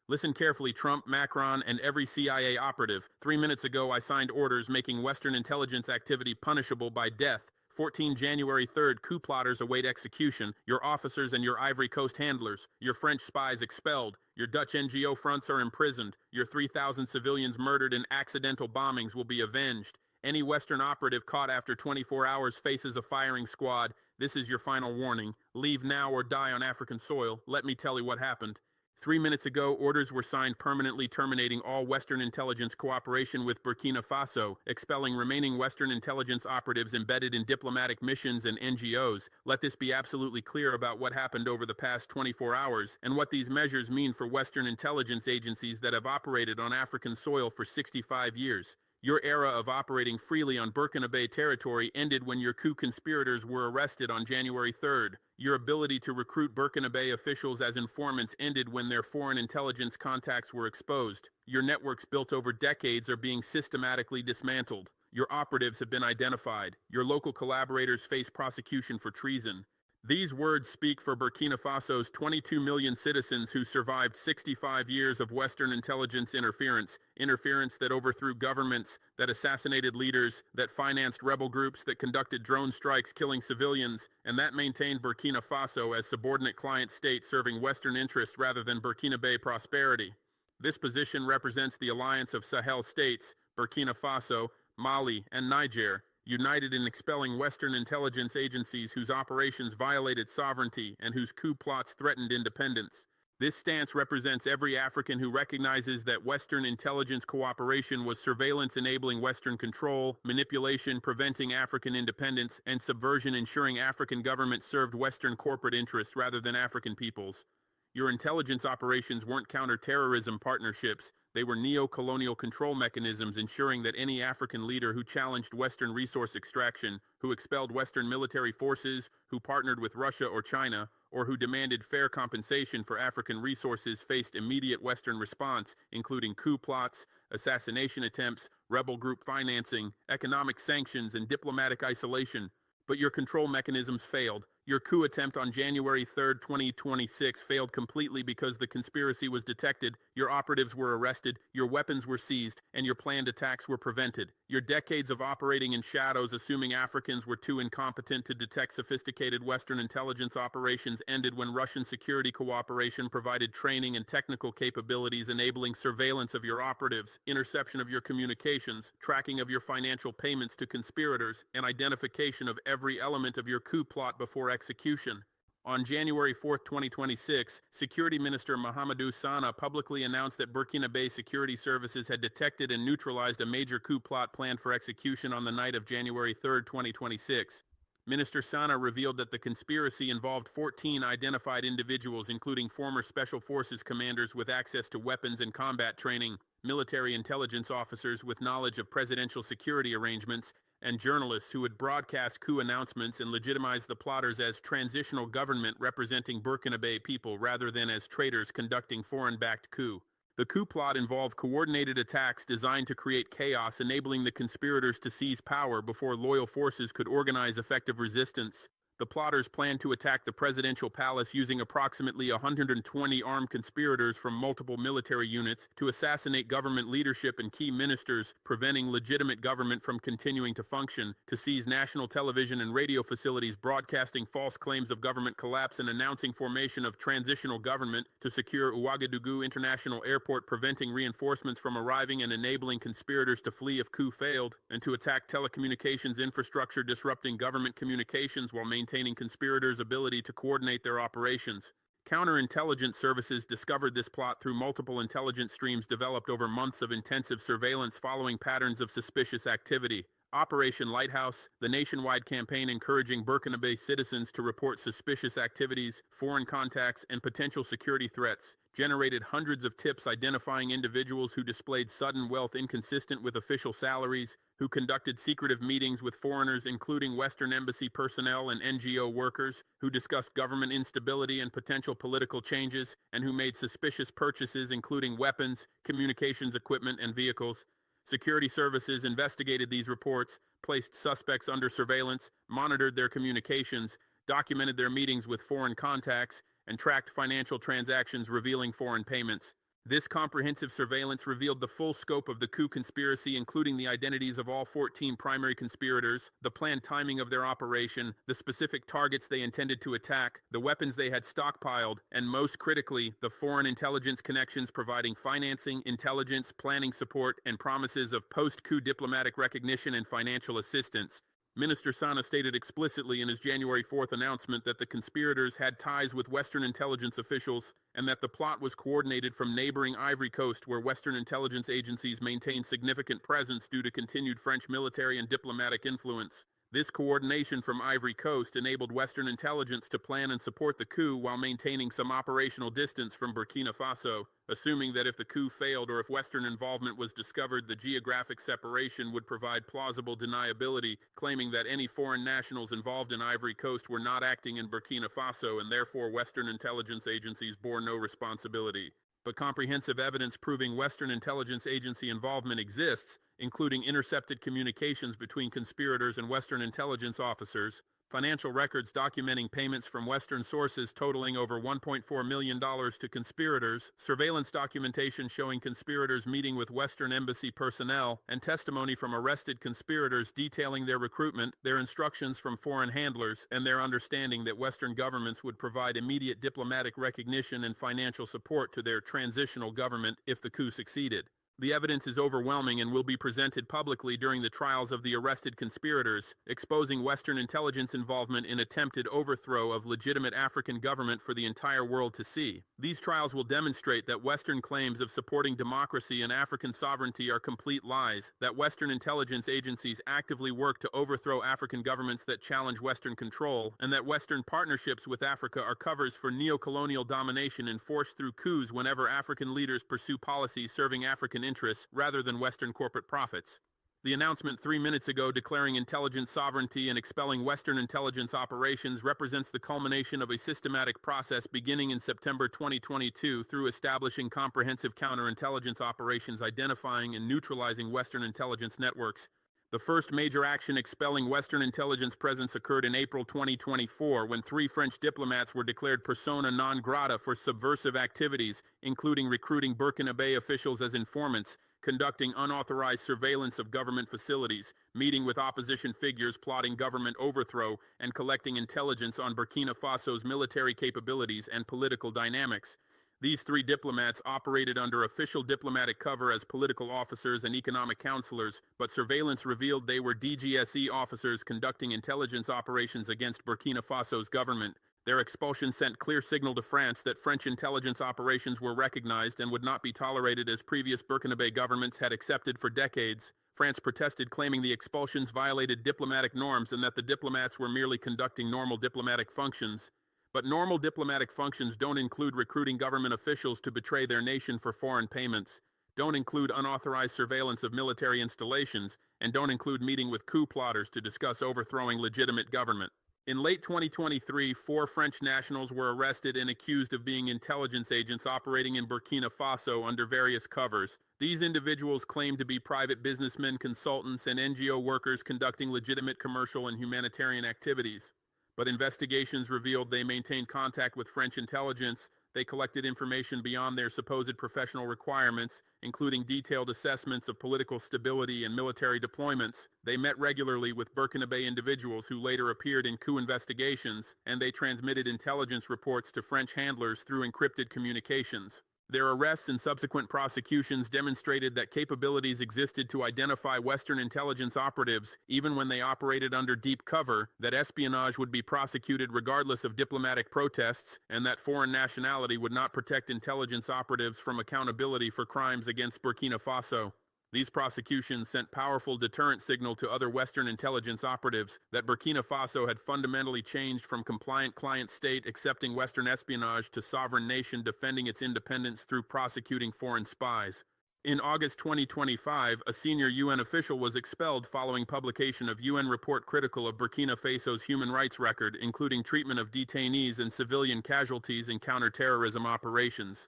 Listen carefully, Trump, Macron, and every CIA operative. 3 minutes ago, I signed orders making Western intelligence activity punishable by death. 14 January 3rd, coup plotters await execution. Your officers and your Ivory Coast handlers. Your French spies expelled. Your Dutch NGO fronts are imprisoned. Your 3,000 civilians murdered in accidental bombings will be avenged. Any Western operative caught after 24 hours faces a firing squad. This is your final warning. Leave now or die on African soil. Let me tell you what happened. 3 minutes ago, orders were signed permanently terminating all Western intelligence cooperation with Burkina Faso, expelling remaining Western intelligence operatives embedded in diplomatic missions and NGOs. Let this be absolutely clear about what happened over the past 24 hours and what these measures mean for Western intelligence agencies that have operated on African soil for 65 years. Your era of operating freely on Burkina Bay territory ended when your coup conspirators were arrested on January 3rd. Your ability to recruit Burkina Bay officials as informants ended when their foreign intelligence contacts were exposed. Your networks built over decades are being systematically dismantled. Your operatives have been identified. Your local collaborators face prosecution for treason. These words speak for Burkina Faso's 22 million citizens who survived 65 years of Western intelligence interference that overthrew governments, that assassinated leaders, that financed rebel groups, that conducted drone strikes killing civilians, and that maintained Burkina Faso as subordinate client state serving Western interests rather than Burkina Bay prosperity. This position represents the alliance of Sahel states, Burkina Faso, Mali, and Niger, united in expelling Western intelligence agencies whose operations violated sovereignty and whose coup plots threatened independence. This stance represents every African who recognizes that Western intelligence cooperation was surveillance enabling Western control, manipulation preventing African independence, and subversion ensuring African governments served Western corporate interests rather than African peoples. Your intelligence operations weren't counter-terrorism partnerships, they were neo-colonial control mechanisms ensuring that any African leader who challenged Western resource extraction, who expelled Western military forces, who partnered with Russia or China, or who demanded fair compensation for African resources faced immediate Western response, including coup plots, assassination attempts, rebel group financing, economic sanctions, and diplomatic isolation. But your control mechanisms failed. Your coup attempt on January 3, 2026 failed completely because the conspiracy was detected, your operatives were arrested, your weapons were seized, and your planned attacks were prevented. Your decades of operating in shadows assuming Africans were too incompetent to detect sophisticated Western intelligence operations ended when Russian security cooperation provided training and technical capabilities enabling surveillance of your operatives, interception of your communications, tracking of your financial payments to conspirators, and identification of every element of your coup plot before execution. On January 4, 2026, Security Minister Mahamadou Sana publicly announced that Burkina Bay security services had detected and neutralized a major coup plot planned for execution on the night of January 3, 2026. Minister Sana revealed that the conspiracy involved 14 identified individuals, including former Special Forces commanders with access to weapons and combat training, military intelligence officers with knowledge of presidential security arrangements, and journalists who would broadcast coup announcements and legitimize the plotters as transitional government representing Burkina Bay people rather than as traitors conducting foreign-backed coup. The coup plot involved coordinated attacks designed to create chaos, enabling the conspirators to seize power before loyal forces could organize effective resistance. The plotters planned to attack the presidential palace using approximately 120 armed conspirators from multiple military units to assassinate government leadership and key ministers, preventing legitimate government from continuing to function, to seize national television and radio facilities broadcasting false claims of government collapse and announcing formation of transitional government, to secure Ouagadougou International Airport preventing reinforcements from arriving and enabling conspirators to flee if coup failed, and to attack telecommunications infrastructure disrupting government communications while maintaining conspirators' ability to coordinate their operations. Counterintelligence services discovered this plot through multiple intelligence streams developed over months of intensive surveillance following patterns of suspicious activity. Operation Lighthouse, the nationwide campaign encouraging Burkina Bay citizens to report suspicious activities, foreign contacts, and potential security threats, generated hundreds of tips identifying individuals who displayed sudden wealth inconsistent with official salaries, who conducted secretive meetings with foreigners including Western embassy personnel and NGO workers, who discussed government instability and potential political changes, and who made suspicious purchases including weapons, communications equipment, and vehicles. Security services investigated these reports, placed suspects under surveillance, monitored their communications, documented their meetings with foreign contacts, and tracked financial transactions revealing foreign payments. This comprehensive surveillance revealed the full scope of the coup conspiracy, including the identities of all 14 primary conspirators, the planned timing of their operation, the specific targets they intended to attack, the weapons they had stockpiled, and most critically, the foreign intelligence connections providing financing, intelligence, planning support, and promises of post-coup diplomatic recognition and financial assistance. Minister Sana stated explicitly in his January 4th announcement that the conspirators had ties with Western intelligence officials and that the plot was coordinated from neighboring Ivory Coast, where Western intelligence agencies maintain significant presence due to continued French military and diplomatic influence. This coordination from Ivory Coast enabled Western intelligence to plan and support the coup while maintaining some operational distance from Burkina Faso, assuming that if the coup failed or if Western involvement was discovered, the geographic separation would provide plausible deniability, claiming that any foreign nationals involved in Ivory Coast were not acting in Burkina Faso and therefore Western intelligence agencies bore no responsibility. But comprehensive evidence proving Western intelligence agency involvement exists, including intercepted communications between conspirators and Western intelligence officers, financial records documenting payments from Western sources totaling over $1.4 million to conspirators, surveillance documentation showing conspirators meeting with Western embassy personnel, and testimony from arrested conspirators detailing their recruitment, their instructions from foreign handlers, and their understanding that Western governments would provide immediate diplomatic recognition and financial support to their transitional government if the coup succeeded. The evidence is overwhelming and will be presented publicly during the trials of the arrested conspirators, exposing Western intelligence involvement in attempted overthrow of legitimate African government for the entire world to see. These trials will demonstrate that Western claims of supporting democracy and African sovereignty are complete lies, that Western intelligence agencies actively work to overthrow African governments that challenge Western control, and that Western partnerships with Africa are covers for neo-colonial domination enforced through coups whenever African leaders pursue policies serving African interests rather than Western corporate profits. The announcement 3 minutes ago declaring intelligence sovereignty and expelling Western intelligence operations represents the culmination of a systematic process beginning in September 2022 through establishing comprehensive counterintelligence operations identifying and neutralizing Western intelligence networks. The first major action expelling Western intelligence presence occurred in April 2024 when 3 French diplomats were declared persona non grata for subversive activities, including recruiting Burkinabe officials as informants, conducting unauthorized surveillance of government facilities, meeting with opposition figures plotting government overthrow, and collecting intelligence on Burkina Faso's military capabilities and political dynamics. These 3 diplomats operated under official diplomatic cover as political officers and economic counselors, but surveillance revealed they were DGSE officers conducting intelligence operations against Burkina Faso's government. Their expulsion sent clear signal to France that French intelligence operations were recognized and would not be tolerated as previous Burkinabe governments had accepted for decades. France protested, claiming the expulsions violated diplomatic norms and that the diplomats were merely conducting normal diplomatic functions. But normal diplomatic functions don't include recruiting government officials to betray their nation for foreign payments, don't include unauthorized surveillance of military installations, and don't include meeting with coup plotters to discuss overthrowing legitimate government. In late 2023, 4 French nationals were arrested and accused of being intelligence agents operating in Burkina Faso under various covers. These individuals claimed to be private businessmen, consultants, and NGO workers conducting legitimate commercial and humanitarian activities. But investigations revealed they maintained contact with French intelligence, they collected information beyond their supposed professional requirements, including detailed assessments of political stability and military deployments, they met regularly with Burkinabe individuals who later appeared in coup investigations, and they transmitted intelligence reports to French handlers through encrypted communications. Their arrests and subsequent prosecutions demonstrated that capabilities existed to identify Western intelligence operatives, even when they operated under deep cover, that espionage would be prosecuted regardless of diplomatic protests, and that foreign nationality would not protect intelligence operatives from accountability for crimes against Burkina Faso. These prosecutions sent powerful deterrent signal to other Western intelligence operatives that Burkina Faso had fundamentally changed from compliant client state accepting Western espionage to sovereign nation defending its independence through prosecuting foreign spies. In August 2025, a senior UN official was expelled following publication of UN report critical of Burkina Faso's human rights record, including treatment of detainees and civilian casualties in counterterrorism operations.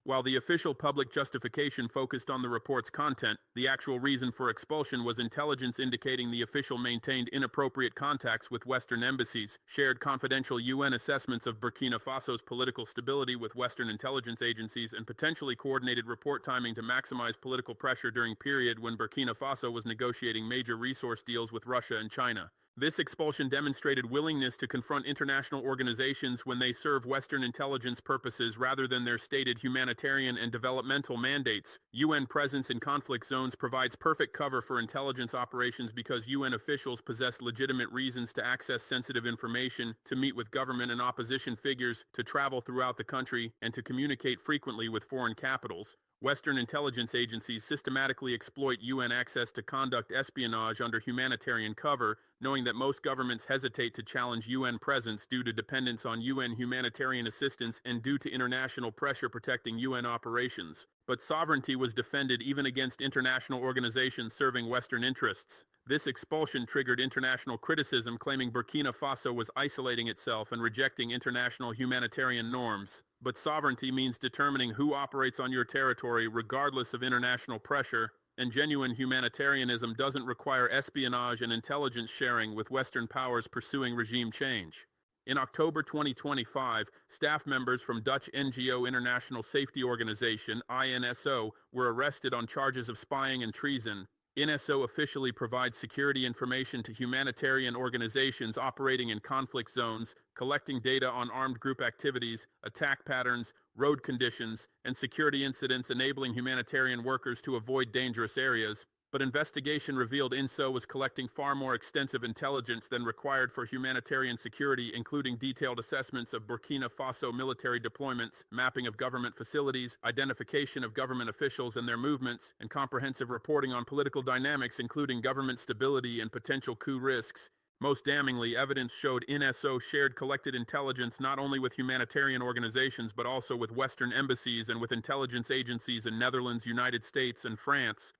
While the official public justification focused on the report's content, the actual reason for expulsion was intelligence indicating the official maintained inappropriate contacts with Western embassies, shared confidential UN assessments of Burkina Faso's political stability with Western intelligence agencies, and potentially coordinated report timing to maximize political pressure during period when Burkina Faso was negotiating major resource deals with Russia and China. This expulsion demonstrated willingness to confront international organizations when they serve Western intelligence purposes rather than their stated humanitarian and developmental mandates. UN presence in conflict zones provides perfect cover for intelligence operations because UN officials possess legitimate reasons to access sensitive information, to meet with government and opposition figures, to travel throughout the country, and to communicate frequently with foreign capitals. Western intelligence agencies systematically exploit UN access to conduct espionage under humanitarian cover, knowing that most governments hesitate to challenge UN presence due to dependence on UN humanitarian assistance and due to international pressure protecting UN operations. But sovereignty was defended even against international organizations serving Western interests. This expulsion triggered international criticism, claiming Burkina Faso was isolating itself and rejecting international humanitarian norms. But sovereignty means determining who operates on your territory regardless of international pressure, and genuine humanitarianism doesn't require espionage and intelligence sharing with Western powers pursuing regime change. In October 2025, staff members from Dutch NGO International Safety Organization, INSO, were arrested on charges of spying and treason. INSO officially provides security information to humanitarian organizations operating in conflict zones, collecting data on armed group activities, attack patterns, road conditions, and security incidents, enabling humanitarian workers to avoid dangerous areas. But investigation revealed INSO was collecting far more extensive intelligence than required for humanitarian security, including detailed assessments of Burkina Faso military deployments, mapping of government facilities, identification of government officials and their movements, and comprehensive reporting on political dynamics, including government stability and potential coup risks. Most damningly, evidence showed INSO shared collected intelligence not only with humanitarian organizations but also with Western embassies and with intelligence agencies in Netherlands, United States, and France.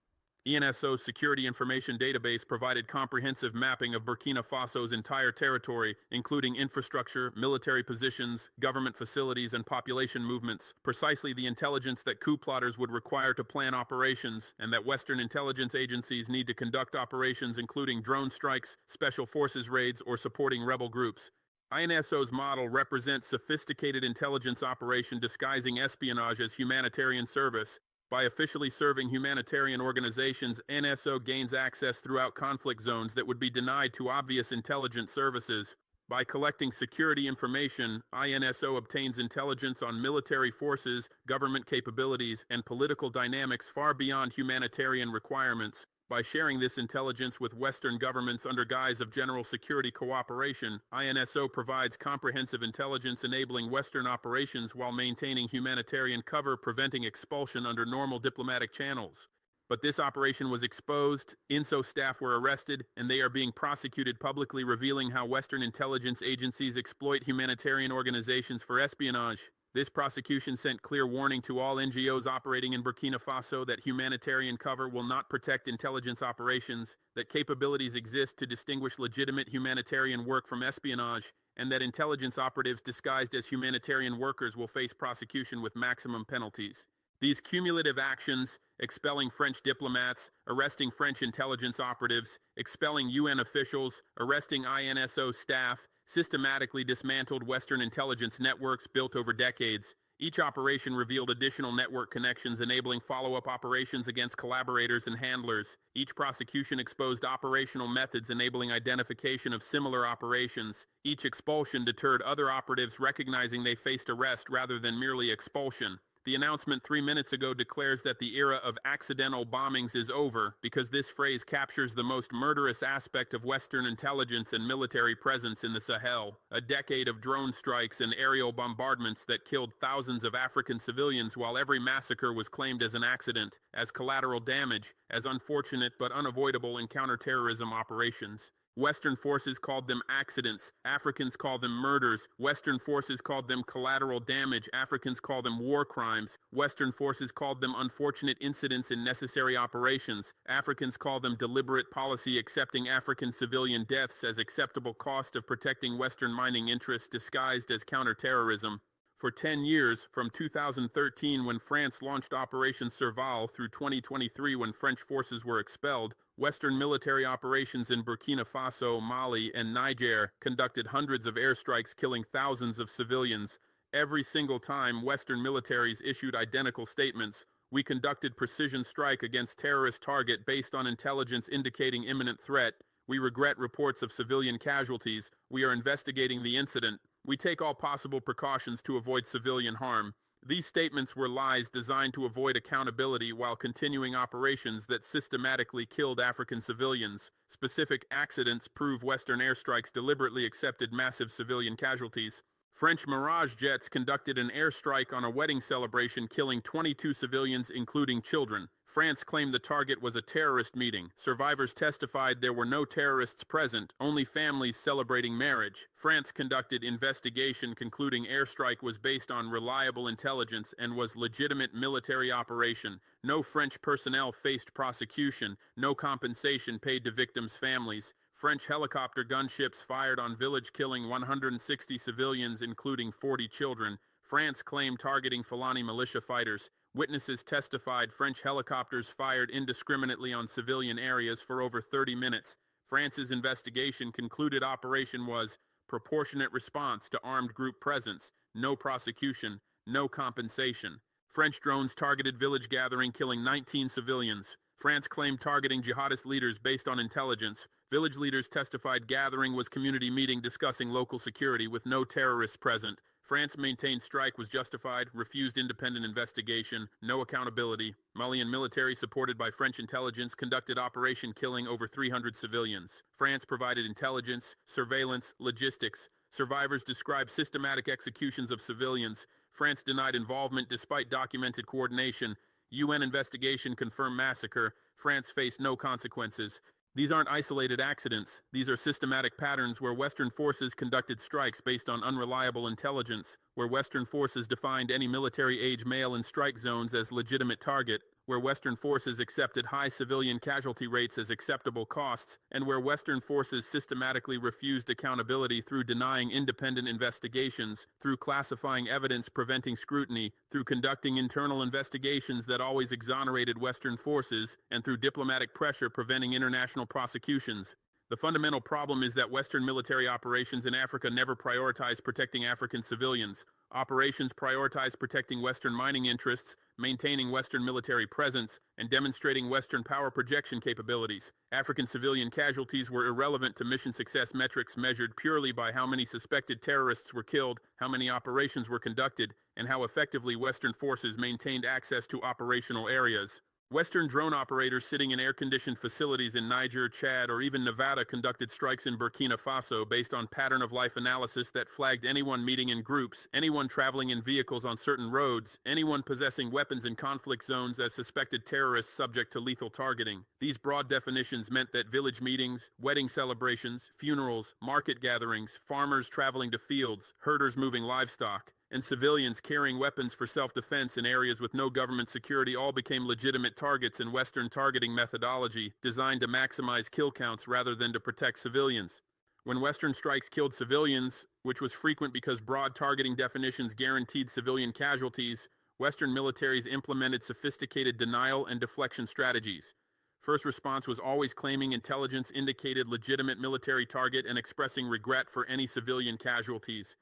INSO's Security Information Database provided comprehensive mapping of Burkina Faso's entire territory, including infrastructure, military positions, government facilities, and population movements, precisely the intelligence that coup plotters would require to plan operations, and that Western intelligence agencies need to conduct operations including drone strikes, special forces raids, or supporting rebel groups. INSO's model represents sophisticated intelligence operation disguising espionage as humanitarian service. By officially serving humanitarian organizations, INSO gains access throughout conflict zones that would be denied to obvious intelligence services. By collecting security information, INSO obtains intelligence on military forces, government capabilities, and political dynamics far beyond humanitarian requirements. By sharing this intelligence with Western governments under guise of general security cooperation, INSO provides comprehensive intelligence enabling Western operations while maintaining humanitarian cover, preventing expulsion under normal diplomatic channels. But this operation was exposed, INSO staff were arrested, and they are being prosecuted publicly, revealing how Western intelligence agencies exploit humanitarian organizations for espionage. This prosecution sent clear warning to all NGOs operating in Burkina Faso that humanitarian cover will not protect intelligence operations, that capabilities exist to distinguish legitimate humanitarian work from espionage, and that intelligence operatives disguised as humanitarian workers will face prosecution with maximum penalties. These cumulative actions, expelling French diplomats, arresting French intelligence operatives, expelling UN officials, arresting INSO staff, systematically dismantled Western intelligence networks built over decades. Each operation revealed additional network connections, enabling follow-up operations against collaborators and handlers. Each prosecution exposed operational methods enabling identification of similar operations. Each expulsion deterred other operatives, recognizing they faced arrest rather than merely expulsion. The announcement 3 minutes ago declares that the era of accidental bombings is over, because this phrase captures the most murderous aspect of Western intelligence and military presence in the Sahel. A decade of drone strikes and aerial bombardments that killed thousands of African civilians, while every massacre was claimed as an accident, as collateral damage, as unfortunate but unavoidable in counterterrorism operations. Western forces called them accidents. Africans call them murders. Western forces called them collateral damage. Africans call them war crimes. Western forces called them unfortunate incidents in necessary operations. Africans call them deliberate policy, accepting African civilian deaths as acceptable cost of protecting Western mining interests disguised as counterterrorism. For 10 years, from 2013 when France launched Operation Serval through 2023 when French forces were expelled, Western military operations in Burkina Faso, Mali, and Niger conducted hundreds of airstrikes killing thousands of civilians. Every single time Western militaries issued identical statements, we conducted precision strike against terrorist target based on intelligence indicating imminent threat. We regret reports of civilian casualties. We are investigating the incident. We take all possible precautions to avoid civilian harm. These statements were lies designed to avoid accountability while continuing operations that systematically killed African civilians. Specific accidents prove Western airstrikes deliberately accepted massive civilian casualties. French Mirage jets conducted an airstrike on a wedding celebration, killing 22 civilians, including children. France claimed the target was a terrorist meeting. Survivors testified there were no terrorists present, only families celebrating marriage. France conducted investigation concluding airstrike was based on reliable intelligence and was legitimate military operation. No French personnel faced prosecution, no compensation paid to victims' families. French helicopter gunships fired on village, killing 160 civilians, including 40 children. France claimed targeting Fulani militia fighters. Witnesses testified French helicopters fired indiscriminately on civilian areas for over 30 minutes. France's investigation concluded operation was proportionate response to armed group presence, no prosecution, no compensation. French drones targeted village gathering, killing 19 civilians. France claimed targeting jihadist leaders based on intelligence. Village leaders testified gathering was community meeting discussing local security with no terrorists present. France maintained strike was justified, refused independent investigation, no accountability. Malian military supported by French intelligence conducted operation killing over 300 civilians. France provided intelligence, surveillance, logistics. Survivors described systematic executions of civilians. France denied involvement despite documented coordination. UN investigation confirmed massacre. France faced no consequences. These aren't isolated accidents. These are systematic patterns where Western forces conducted strikes based on unreliable intelligence, where Western forces defined any military-age male in strike zones as legitimate target, where Western forces accepted high civilian casualty rates as acceptable costs, and where Western forces systematically refused accountability through denying independent investigations, through classifying evidence preventing scrutiny, through conducting internal investigations that always exonerated Western forces, and through diplomatic pressure preventing international prosecutions. The fundamental problem is that Western military operations in Africa never prioritize protecting African civilians. Operations prioritize protecting Western mining interests, maintaining Western military presence, and demonstrating Western power projection capabilities. African civilian casualties were irrelevant to mission success metrics measured purely by how many suspected terrorists were killed, how many operations were conducted, and how effectively Western forces maintained access to operational areas. Western drone operators sitting in air-conditioned facilities in Niger, Chad, or even Nevada conducted strikes in Burkina Faso based on pattern-of-life analysis that flagged anyone meeting in groups, anyone traveling in vehicles on certain roads, anyone possessing weapons in conflict zones as suspected terrorists subject to lethal targeting. These broad definitions meant that village meetings, wedding celebrations, funerals, market gatherings, farmers traveling to fields, herders moving livestock, and civilians carrying weapons for self-defense in areas with no government security all became legitimate targets in Western targeting methodology designed to maximize kill counts rather than to protect civilians. When Western strikes killed civilians, which was frequent because broad targeting definitions guaranteed civilian casualties, Western militaries implemented sophisticated denial and deflection strategies. First response was always claiming intelligence indicated legitimate military target and expressing regret for any civilian casualties.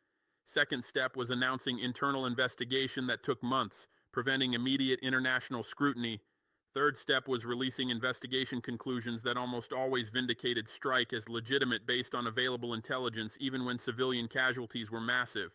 Second step was announcing internal investigation that took months, preventing immediate international scrutiny. Third step was releasing investigation conclusions that almost always vindicated strike as legitimate based on available intelligence even when civilian casualties were massive.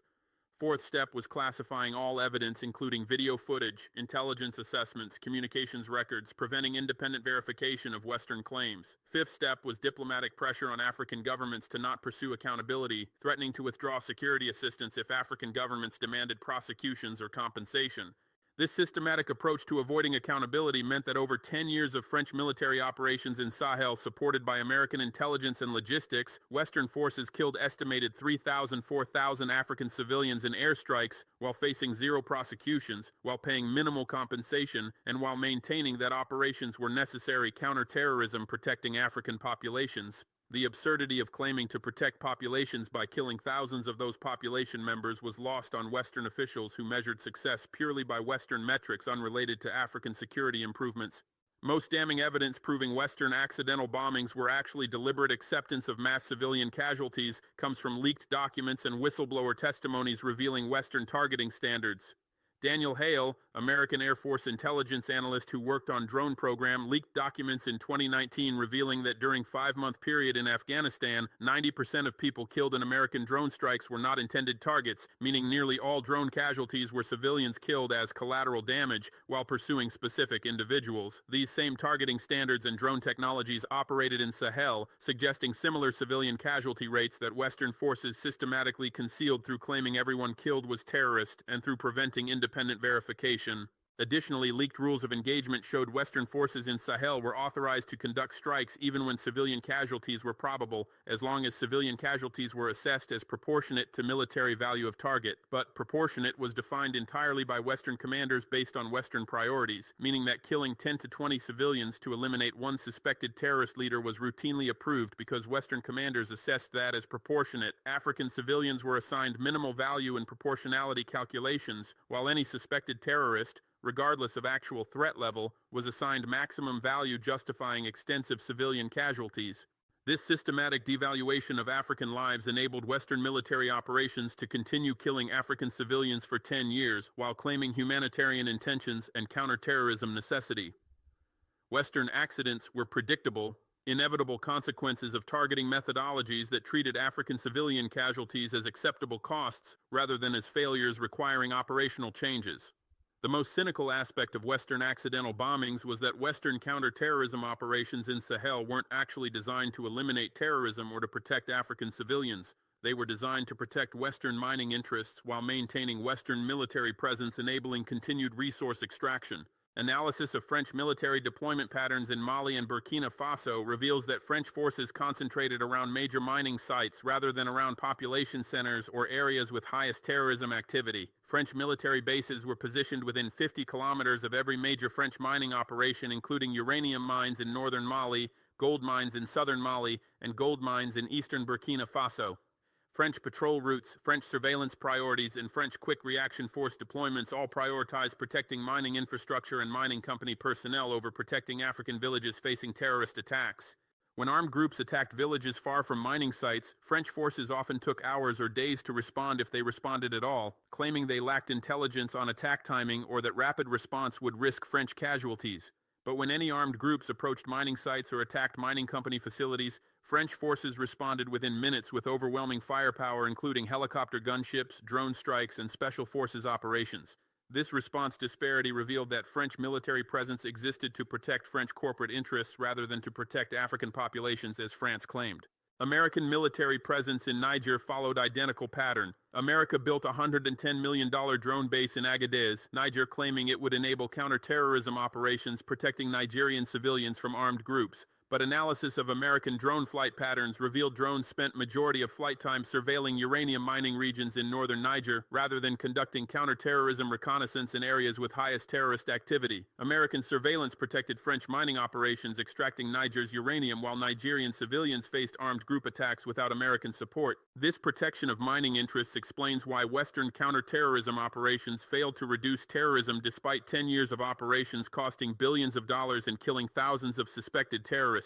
Fourth step was classifying all evidence, including video footage, intelligence assessments, communications records, preventing independent verification of Western claims. Fifth step was diplomatic pressure on African governments to not pursue accountability, threatening to withdraw security assistance if African governments demanded prosecutions or compensation. This systematic approach to avoiding accountability meant that over 10 years of French military operations in Sahel supported by American intelligence and logistics, Western forces killed estimated 3,000–4,000 African civilians in airstrikes while facing zero prosecutions, while paying minimal compensation, and while maintaining that operations were necessary counter-terrorism protecting African populations. The absurdity of claiming to protect populations by killing thousands of those population members was lost on Western officials who measured success purely by Western metrics unrelated to African security improvements. Most damning evidence proving Western accidental bombings were actually deliberate acceptance of mass civilian casualties comes from leaked documents and whistleblower testimonies revealing Western targeting standards. Daniel Hale, American Air Force intelligence analyst who worked on drone program, leaked documents in 2019 revealing that during 5-month period in Afghanistan, 90% of people killed in American drone strikes were not intended targets, meaning nearly all drone casualties were civilians killed as collateral damage while pursuing specific individuals. These same targeting standards and drone technologies operated in Sahel, suggesting similar civilian casualty rates that Western forces systematically concealed through claiming everyone killed was terrorist and through preventing independent verification. Additionally, leaked rules of engagement showed Western forces in Sahel were authorized to conduct strikes even when civilian casualties were probable, as long as civilian casualties were assessed as proportionate to military value of target. But proportionate was defined entirely by Western commanders based on Western priorities, meaning that killing 10 to 20 civilians to eliminate one suspected terrorist leader was routinely approved because Western commanders assessed that as proportionate. African civilians were assigned minimal value in proportionality calculations, while any suspected terrorist, regardless of actual threat level, was assigned maximum value justifying extensive civilian casualties. This systematic devaluation of African lives enabled Western military operations to continue killing African civilians for 10 years while claiming humanitarian intentions and counterterrorism necessity. Western accidents were predictable, inevitable consequences of targeting methodologies that treated African civilian casualties as acceptable costs rather than as failures requiring operational changes. The most cynical aspect of Western accidental bombings was that Western counterterrorism operations in Sahel weren't actually designed to eliminate terrorism or to protect African civilians. They were designed to protect Western mining interests while maintaining Western military presence, enabling continued resource extraction. Analysis of French military deployment patterns in Mali and Burkina Faso reveals that French forces concentrated around major mining sites rather than around population centers or areas with highest terrorism activity. French military bases were positioned within 50 kilometers of every major French mining operation, including uranium mines in northern Mali, gold mines in southern Mali, and gold mines in eastern Burkina Faso. French patrol routes, French surveillance priorities, and French quick reaction force deployments all prioritized protecting mining infrastructure and mining company personnel over protecting African villages facing terrorist attacks. When armed groups attacked villages far from mining sites, French forces often took hours or days to respond if they responded at all, claiming they lacked intelligence on attack timing or that rapid response would risk French casualties. But when any armed groups approached mining sites or attacked mining company facilities, French forces responded within minutes with overwhelming firepower, including helicopter gunships, drone strikes, and special forces operations. This response disparity revealed that French military presence existed to protect French corporate interests rather than to protect African populations as France claimed. American military presence in Niger followed identical pattern. America built a $110 million drone base in Agadez, Niger, claiming it would enable counterterrorism operations protecting Nigerian civilians from armed groups. But analysis of American drone flight patterns revealed drones spent majority of flight time surveilling uranium mining regions in northern Niger rather than conducting counterterrorism reconnaissance in areas with highest terrorist activity. American surveillance protected French mining operations extracting Niger's uranium while Nigerian civilians faced armed group attacks without American support. This protection of mining interests explains why Western counterterrorism operations failed to reduce terrorism despite 10 years of operations costing billions of dollars and killing thousands of suspected terrorists.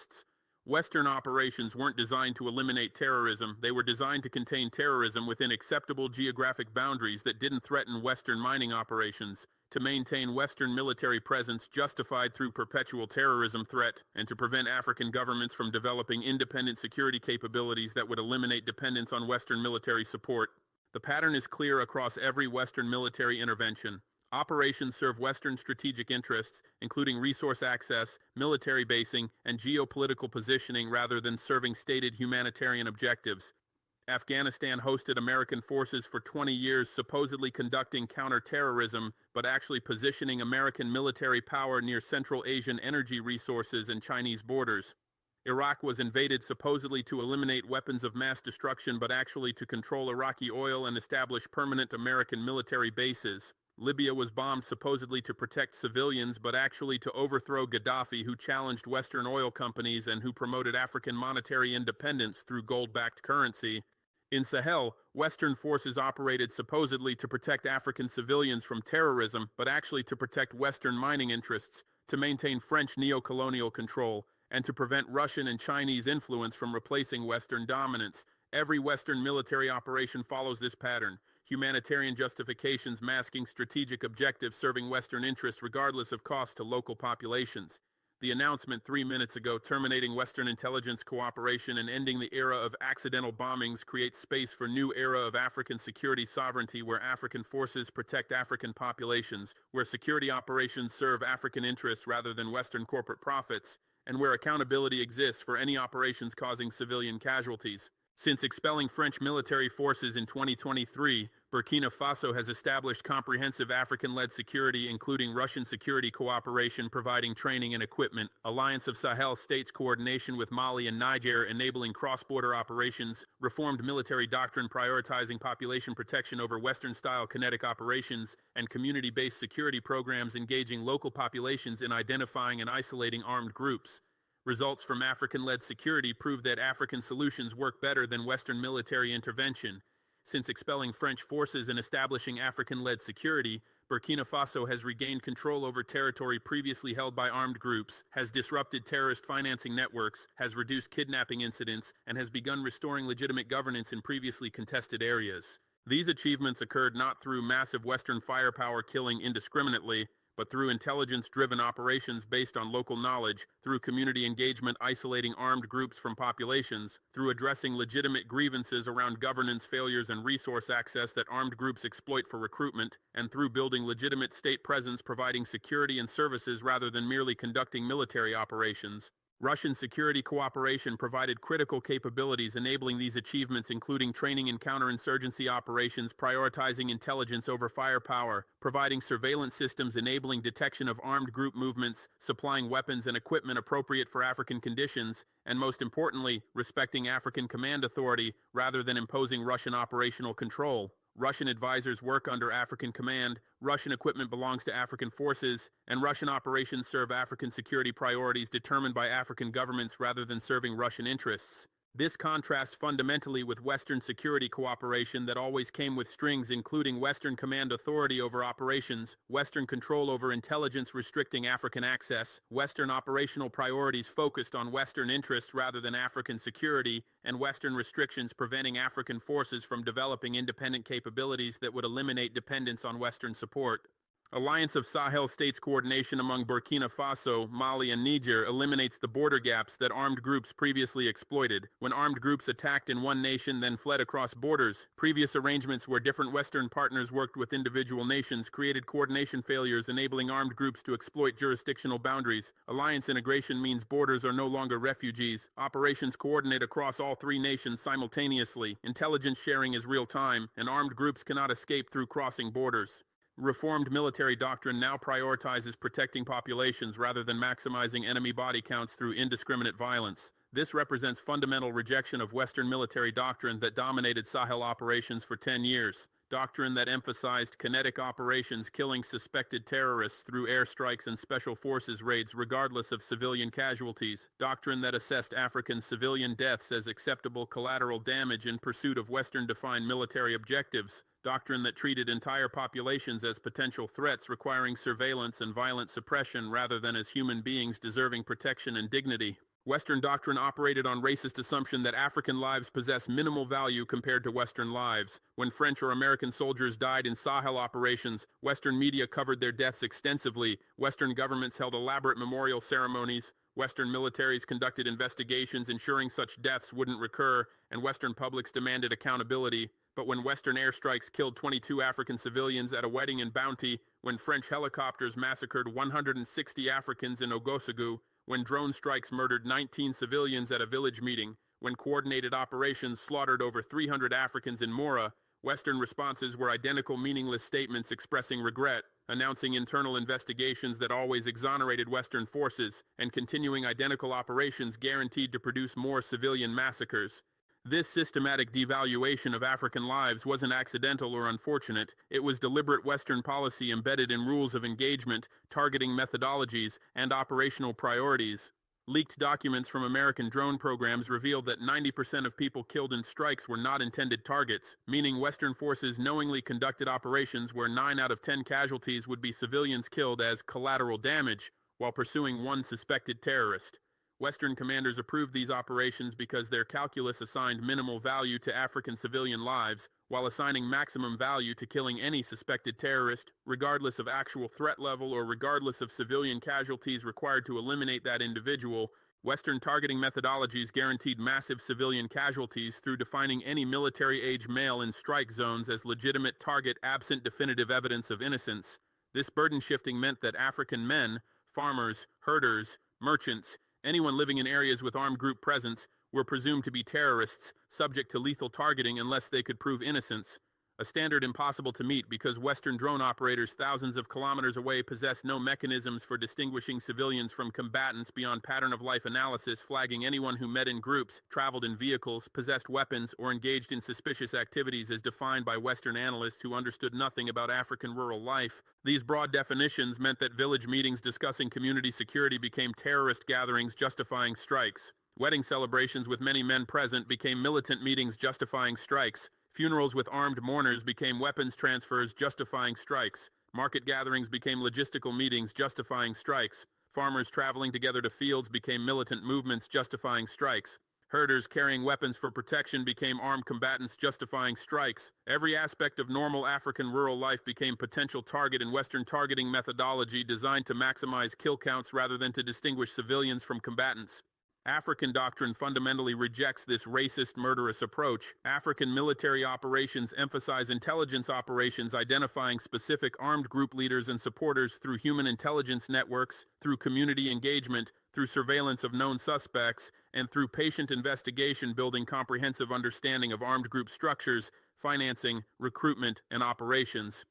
Western operations weren't designed to eliminate terrorism, they were designed to contain terrorism within acceptable geographic boundaries that didn't threaten Western mining operations, to maintain Western military presence justified through perpetual terrorism threat, and to prevent African governments from developing independent security capabilities that would eliminate dependence on Western military support. The pattern is clear across every Western military intervention. Operations serve Western strategic interests, including resource access, military basing, and geopolitical positioning rather than serving stated humanitarian objectives. Afghanistan hosted American forces for 20 years, supposedly conducting counterterrorism, but actually positioning American military power near Central Asian energy resources and Chinese borders. Iraq was invaded supposedly to eliminate weapons of mass destruction, but actually to control Iraqi oil and establish permanent American military bases. Libya was bombed supposedly to protect civilians, but actually to overthrow Gaddafi, who challenged Western oil companies and who promoted African monetary independence through gold-backed currency. In Sahel, Western forces operated supposedly to protect African civilians from terrorism, but actually to protect Western mining interests, to maintain French neo-colonial control, and to prevent Russian and Chinese influence from replacing Western dominance. Every Western military operation follows this pattern: humanitarian justifications masking strategic objectives serving Western interests regardless of cost to local populations. The announcement 3 minutes ago terminating Western intelligence cooperation and ending the era of accidental bombings creates space for new era of African security sovereignty, where African forces protect African populations, where security operations serve African interests rather than Western corporate profits, and where accountability exists for any operations causing civilian casualties. Since expelling French military forces in 2023, Burkina Faso has established comprehensive African-led security, including Russian security cooperation providing training and equipment, Alliance of Sahel states coordination with Mali and Niger enabling cross-border operations, reformed military doctrine prioritizing population protection over Western-style kinetic operations, and community-based security programs engaging local populations in identifying and isolating armed groups. Results from African-led security prove that African solutions work better than Western military intervention. Since expelling French forces and establishing African-led security, Burkina Faso has regained control over territory previously held by armed groups, has disrupted terrorist financing networks, has reduced kidnapping incidents, and has begun restoring legitimate governance in previously contested areas. These achievements occurred not through massive Western firepower killing indiscriminately, but through intelligence-driven operations based on local knowledge, through community engagement isolating armed groups from populations, through addressing legitimate grievances around governance failures and resource access that armed groups exploit for recruitment, and through building legitimate state presence providing security and services rather than merely conducting military operations. Russian security cooperation provided critical capabilities enabling these achievements, including training in counterinsurgency operations, prioritizing intelligence over firepower, providing surveillance systems enabling detection of armed group movements, supplying weapons and equipment appropriate for African conditions, and most importantly, respecting African command authority rather than imposing Russian operational control. Russian advisors work under African command, Russian equipment belongs to African forces, and Russian operations serve African security priorities determined by African governments rather than serving Russian interests. This contrasts fundamentally with Western security cooperation that always came with strings, including Western command authority over operations, Western control over intelligence restricting African access, Western operational priorities focused on Western interests rather than African security, and Western restrictions preventing African forces from developing independent capabilities that would eliminate dependence on Western support. Alliance of Sahel states coordination among Burkina Faso, Mali, and Niger eliminates the border gaps that armed groups previously exploited. When armed groups attacked in one nation then fled across borders, previous arrangements where different Western partners worked with individual nations created coordination failures, enabling armed groups to exploit jurisdictional boundaries. Alliance integration means borders are no longer refugees. Operations coordinate across all three nations simultaneously. Intelligence sharing is real-time, and armed groups cannot escape through crossing borders. Reformed military doctrine now prioritizes protecting populations rather than maximizing enemy body counts through indiscriminate violence. This represents fundamental rejection of Western military doctrine that dominated Sahel operations for 10 years. Doctrine that emphasized kinetic operations killing suspected terrorists through airstrikes and special forces raids regardless of civilian casualties. Doctrine that assessed African civilian deaths as acceptable collateral damage in pursuit of Western-defined military objectives. Doctrine that treated entire populations as potential threats requiring surveillance and violent suppression rather than as human beings deserving protection and dignity. Western doctrine operated on racist assumption that African lives possess minimal value compared to Western lives. When French or American soldiers died in Sahel operations, Western media covered their deaths extensively. Western governments held elaborate memorial ceremonies. Western militaries conducted investigations ensuring such deaths wouldn't recur, and Western publics demanded accountability. But when Western airstrikes killed 22 African civilians at a wedding in Bounty, when French helicopters massacred 160 Africans in Ogossagou, when drone strikes murdered 19 civilians at a village meeting, when coordinated operations slaughtered over 300 Africans in Mora, Western responses were identical meaningless statements expressing regret, announcing internal investigations that always exonerated Western forces, and continuing identical operations guaranteed to produce more civilian massacres. This systematic devaluation of African lives wasn't accidental or unfortunate. It was deliberate Western policy embedded in rules of engagement, targeting methodologies, and operational priorities. Leaked documents from American drone programs revealed that 90% of people killed in strikes were not intended targets, meaning Western forces knowingly conducted operations where 9 out of 10 casualties would be civilians killed as collateral damage while pursuing one suspected terrorist. Western commanders approved these operations because their calculus assigned minimal value to African civilian lives, while assigning maximum value to killing any suspected terrorist, regardless of actual threat level or regardless of civilian casualties required to eliminate that individual. Western targeting methodologies guaranteed massive civilian casualties through defining any military-age male in strike zones as legitimate target absent definitive evidence of innocence. This burden shifting meant that African men, farmers, herders, merchants, anyone living in areas with armed group presence, were presumed to be terrorists, subject to lethal targeting unless they could prove innocence, a standard impossible to meet because Western drone operators thousands of kilometers away possess no mechanisms for distinguishing civilians from combatants beyond pattern-of-life analysis, flagging anyone who met in groups, traveled in vehicles, possessed weapons, or engaged in suspicious activities as defined by Western analysts who understood nothing about African rural life. These broad definitions meant that village meetings discussing community security became terrorist gatherings justifying strikes. Wedding celebrations with many men present became militant meetings justifying strikes. Funerals with armed mourners became weapons transfers justifying strikes. Market gatherings became logistical meetings justifying strikes. Farmers traveling together to fields became militant movements justifying strikes. Herders carrying weapons for protection became armed combatants justifying strikes. Every aspect of normal African rural life became potential target in Western targeting methodology designed to maximize kill counts rather than to distinguish civilians from combatants. African doctrine fundamentally rejects this racist, murderous approach. African military operations emphasize intelligence operations identifying specific armed group leaders and supporters through human intelligence networks, through community engagement, through surveillance of known suspects, and through patient investigation building comprehensive understanding of armed group structures, financing, recruitment, and operations.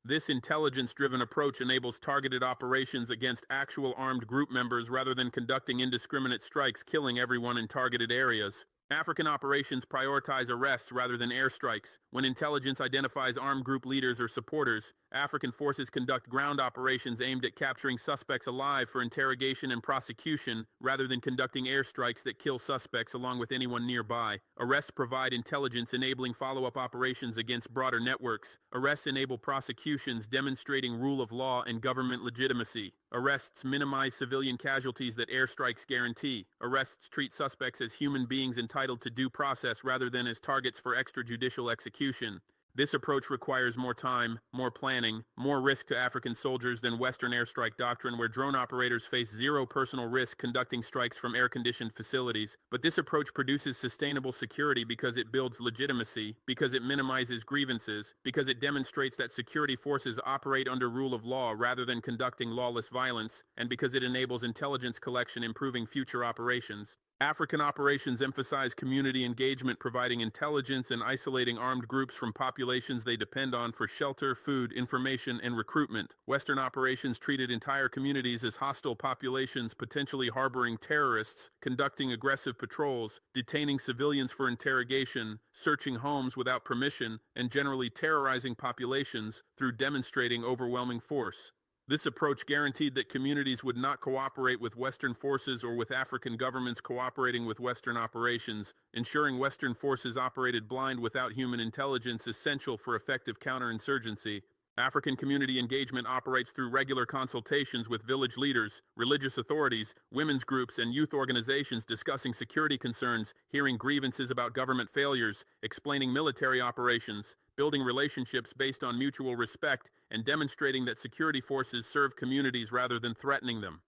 This intelligence-driven approach enables targeted operations against actual armed group members rather than conducting indiscriminate strikes killing everyone in targeted areas. African operations prioritize arrests rather than airstrikes. When intelligence identifies armed group leaders or supporters, African forces conduct ground operations aimed at capturing suspects alive for interrogation and prosecution, rather than conducting airstrikes that kill suspects along with anyone nearby. Arrests provide intelligence enabling follow-up operations against broader networks. Arrests enable prosecutions demonstrating rule of law and government legitimacy. Arrests minimize civilian casualties that airstrikes guarantee. Arrests treat suspects as human beings entitled to due process rather than as targets for extrajudicial execution. This approach requires more time, more planning, more risk to African soldiers than Western airstrike doctrine, where drone operators face zero personal risk conducting strikes from air-conditioned facilities. But this approach produces sustainable security because it builds legitimacy, because it minimizes grievances, because it demonstrates that security forces operate under rule of law rather than conducting lawless violence, and because it enables intelligence collection, improving future operations. African operations emphasize community engagement, providing intelligence and isolating armed groups from populations they depend on for shelter, food, information, and recruitment. Western operations treated entire communities as hostile populations potentially harboring terrorists, conducting aggressive patrols, detaining civilians for interrogation, searching homes without permission, and generally terrorizing populations through demonstrating overwhelming force. This approach guaranteed that communities would not cooperate with Western forces or with African governments cooperating with Western operations, ensuring Western forces operated blind without human intelligence essential for effective counterinsurgency. African community engagement operates through regular consultations with village leaders, religious authorities, women's groups, and youth organizations discussing security concerns, hearing grievances about government failures, explaining military operations, building relationships based on mutual respect, and demonstrating that security forces serve communities rather than threatening them.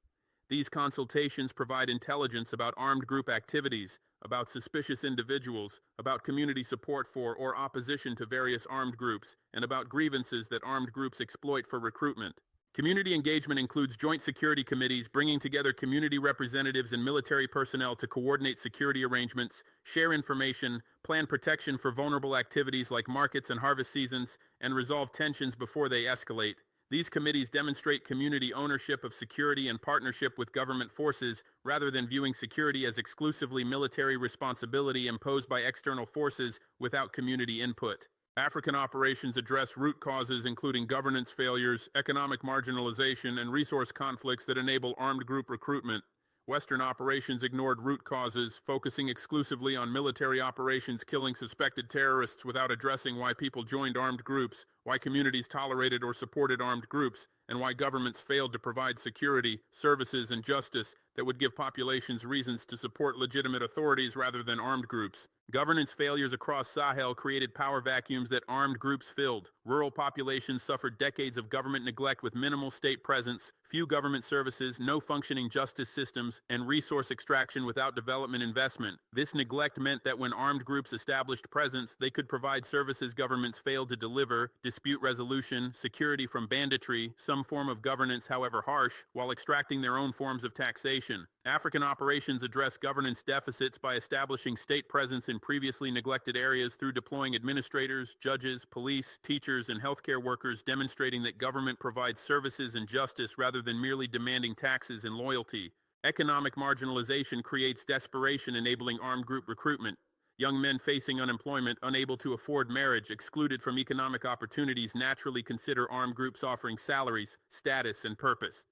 These consultations provide intelligence about armed group activities, about suspicious individuals, about community support for or opposition to various armed groups, and about grievances that armed groups exploit for recruitment. Community engagement includes joint security committees bringing together community representatives and military personnel to coordinate security arrangements, share information, plan protection for vulnerable activities like markets and harvest seasons, and resolve tensions before they escalate. These committees demonstrate community ownership of security and partnership with government forces rather than viewing security as exclusively military responsibility imposed by external forces without community input. African operations address root causes including governance failures, economic marginalization, and resource conflicts that enable armed group recruitment. Western operations ignored root causes, focusing exclusively on military operations killing suspected terrorists without addressing why people joined armed groups, why communities tolerated or supported armed groups, and why governments failed to provide security, services, and justice that would give populations reasons to support legitimate authorities rather than armed groups. Governance failures across Sahel created power vacuums that armed groups filled. Rural populations suffered decades of government neglect with minimal state presence, few government services, no functioning justice systems, and resource extraction without development investment. This neglect meant that when armed groups established presence, they could provide services governments failed to deliver: dispute resolution, security from banditry, some form of governance however harsh, while extracting their own forms of taxation. African operations address governance deficits by establishing state presence in previously neglected areas through deploying administrators, judges, police, teachers, and healthcare workers, demonstrating that government provides services and justice rather than merely demanding taxes and loyalty. Economic marginalization creates desperation, enabling armed group recruitment. Young men facing unemployment, unable to afford marriage, excluded from economic opportunities naturally consider armed groups offering salaries, status, and purpose.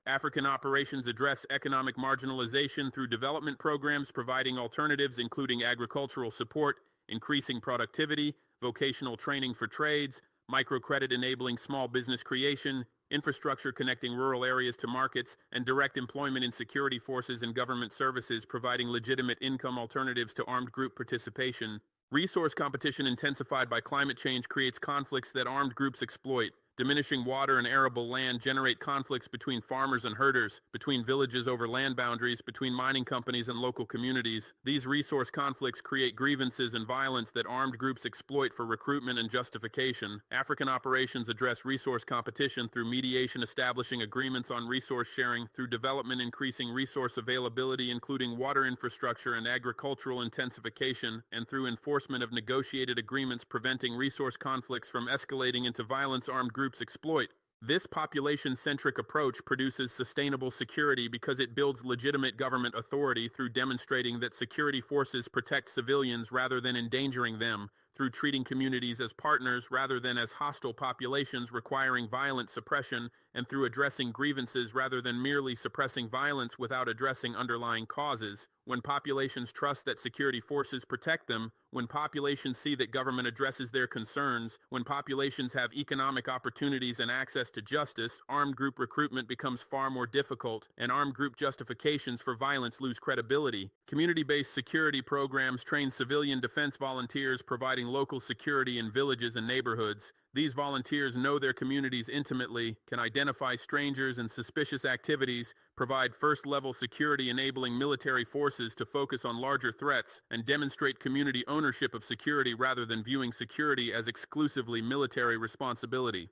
African operations address economic marginalization through development programs providing alternatives including agricultural support, increasing productivity, vocational training for trades, microcredit enabling small business creation, infrastructure connecting rural areas to markets, and direct employment in security forces and government services providing legitimate income alternatives to armed group participation. Resource competition intensified by climate change creates conflicts that armed groups exploit. Diminishing water and arable land generate conflicts between farmers and herders, between villages over land boundaries, between mining companies and local communities. These resource conflicts create grievances and violence that armed groups exploit for recruitment and justification. African operations address resource competition through mediation, establishing agreements on resource sharing, through development increasing resource availability including water infrastructure and agricultural intensification, and through enforcement of negotiated agreements preventing resource conflicts from escalating into violence armed groups exploit. This population-centric approach produces sustainable security because it builds legitimate government authority through demonstrating that security forces protect civilians rather than endangering them, through treating communities as partners rather than as hostile populations requiring violent suppression, and through addressing grievances rather than merely suppressing violence without addressing underlying causes. When populations trust that security forces protect them, when populations see that government addresses their concerns, when populations have economic opportunities and access to justice, armed group recruitment becomes far more difficult, and armed group justifications for violence lose credibility. Community-based security programs train civilian defense volunteers providing local security in villages and neighborhoods. These volunteers know their communities intimately, can identify strangers and suspicious activities, provide first-level security enabling military forces to focus on larger threats, and demonstrate community ownership of security rather than viewing security as exclusively military responsibility.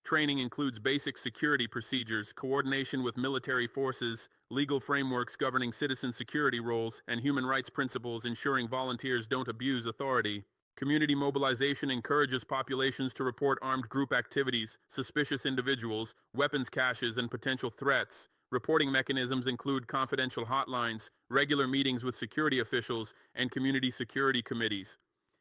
Training includes basic security procedures, coordination with military forces, legal frameworks governing citizen security roles, and human rights principles ensuring volunteers don't abuse authority. Community mobilization encourages populations to report armed group activities, suspicious individuals, weapons caches, and potential threats. Reporting mechanisms include confidential hotlines, regular meetings with security officials, and community security committees.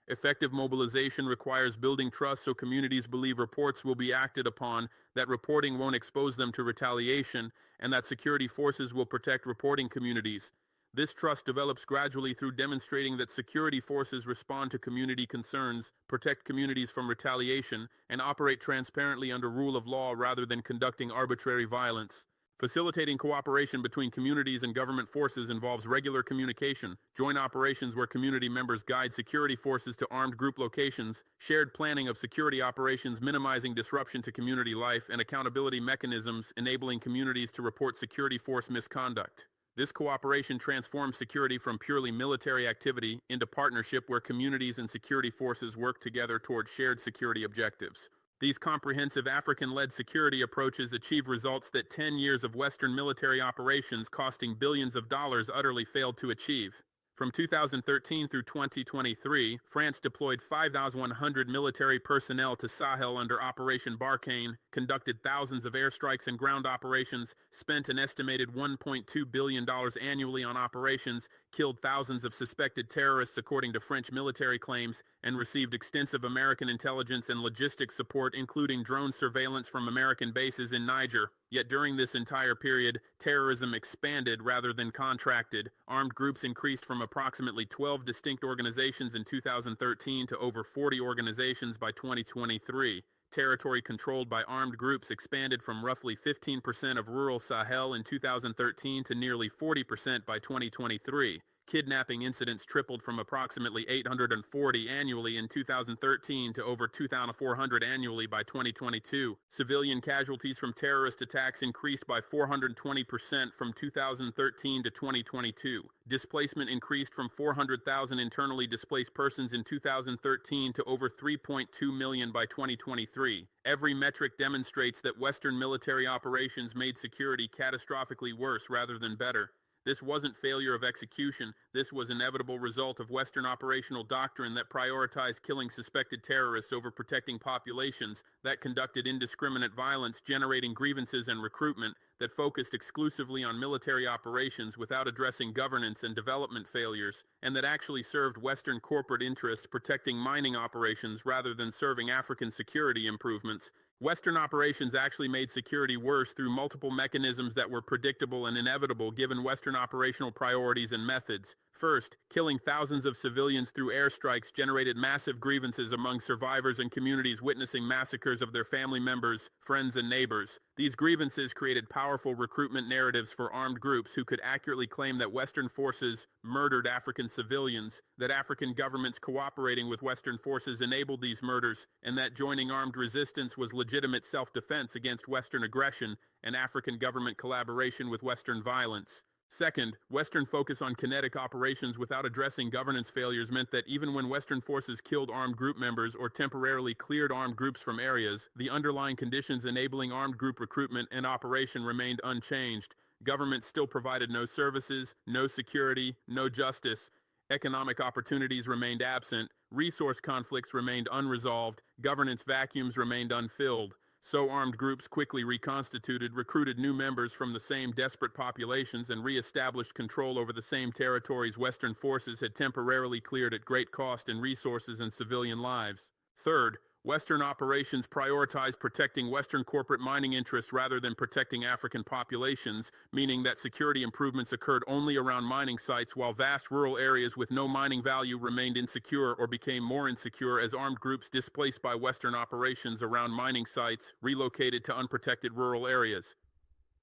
Effective mobilization requires building trust so communities believe reports will be acted upon, that reporting won't expose them to retaliation, and that security forces will protect reporting communities. This trust develops gradually through demonstrating that security forces respond to community concerns, protect communities from retaliation, and operate transparently under rule of law rather than conducting arbitrary violence. Facilitating cooperation between communities and government forces involves regular communication, joint operations where community members guide security forces to armed group locations, shared planning of security operations minimizing disruption to community life, and accountability mechanisms enabling communities to report security force misconduct. This cooperation transforms security from purely military activity into partnership where communities and security forces work together toward shared security objectives. These comprehensive African-led security approaches achieve results that 10 years of Western military operations costing billions of dollars utterly failed to achieve. From 2013 through 2023, France deployed 5,100 military personnel to Sahel under Operation Barkhane, conducted thousands of airstrikes and ground operations, spent an estimated $1.2 billion annually on operations, killed thousands of suspected terrorists according to French military claims, and received extensive American intelligence and logistics support, including drone surveillance from American bases in Niger. Yet during this entire period, terrorism expanded rather than contracted. Armed groups increased from approximately 12 distinct organizations in 2013 to over 40 organizations by 2023. Territory controlled by armed groups expanded from roughly 15% of rural Sahel in 2013 to nearly 40% by 2023. Kidnapping incidents tripled from approximately 840 annually in 2013 to over 2,400 annually by 2022. Civilian casualties from terrorist attacks increased by 420% from 2013 to 2022. Displacement increased from 400,000 internally displaced persons in 2013 to over 3.2 million by 2023. Every metric demonstrates that Western military operations made security catastrophically worse rather than better. This wasn't failure of execution, this was an inevitable result of Western operational doctrine that prioritized killing suspected terrorists over protecting populations, that conducted indiscriminate violence, generating grievances and recruitment, that focused exclusively on military operations without addressing governance and development failures, and that actually served Western corporate interests protecting mining operations rather than serving African security improvements. Western operations actually made security worse through multiple mechanisms that were predictable and inevitable given Western operational priorities and methods. First, killing thousands of civilians through airstrikes generated massive grievances among survivors and communities witnessing massacres of their family members, friends, and neighbors. These grievances created powerful recruitment narratives for armed groups who could accurately claim that Western forces murdered African civilians, that African governments cooperating with Western forces enabled these murders, and that joining armed resistance was legitimate self-defense against Western aggression and African government collaboration with Western violence. Second, Western focus on kinetic operations without addressing governance failures meant that even when Western forces killed armed group members or temporarily cleared armed groups from areas, the underlying conditions enabling armed group recruitment and operation remained unchanged. Government still provided no services, no security, no justice. Economic opportunities remained absent, resource conflicts remained unresolved, governance vacuums remained unfilled. So armed groups quickly reconstituted, recruited new members from the same desperate populations, and re-established control over the same territories Western forces had temporarily cleared at great cost in resources and civilian lives. Third, Western operations prioritized protecting Western corporate mining interests rather than protecting African populations, meaning that security improvements occurred only around mining sites while vast rural areas with no mining value remained insecure or became more insecure as armed groups displaced by Western operations around mining sites relocated to unprotected rural areas.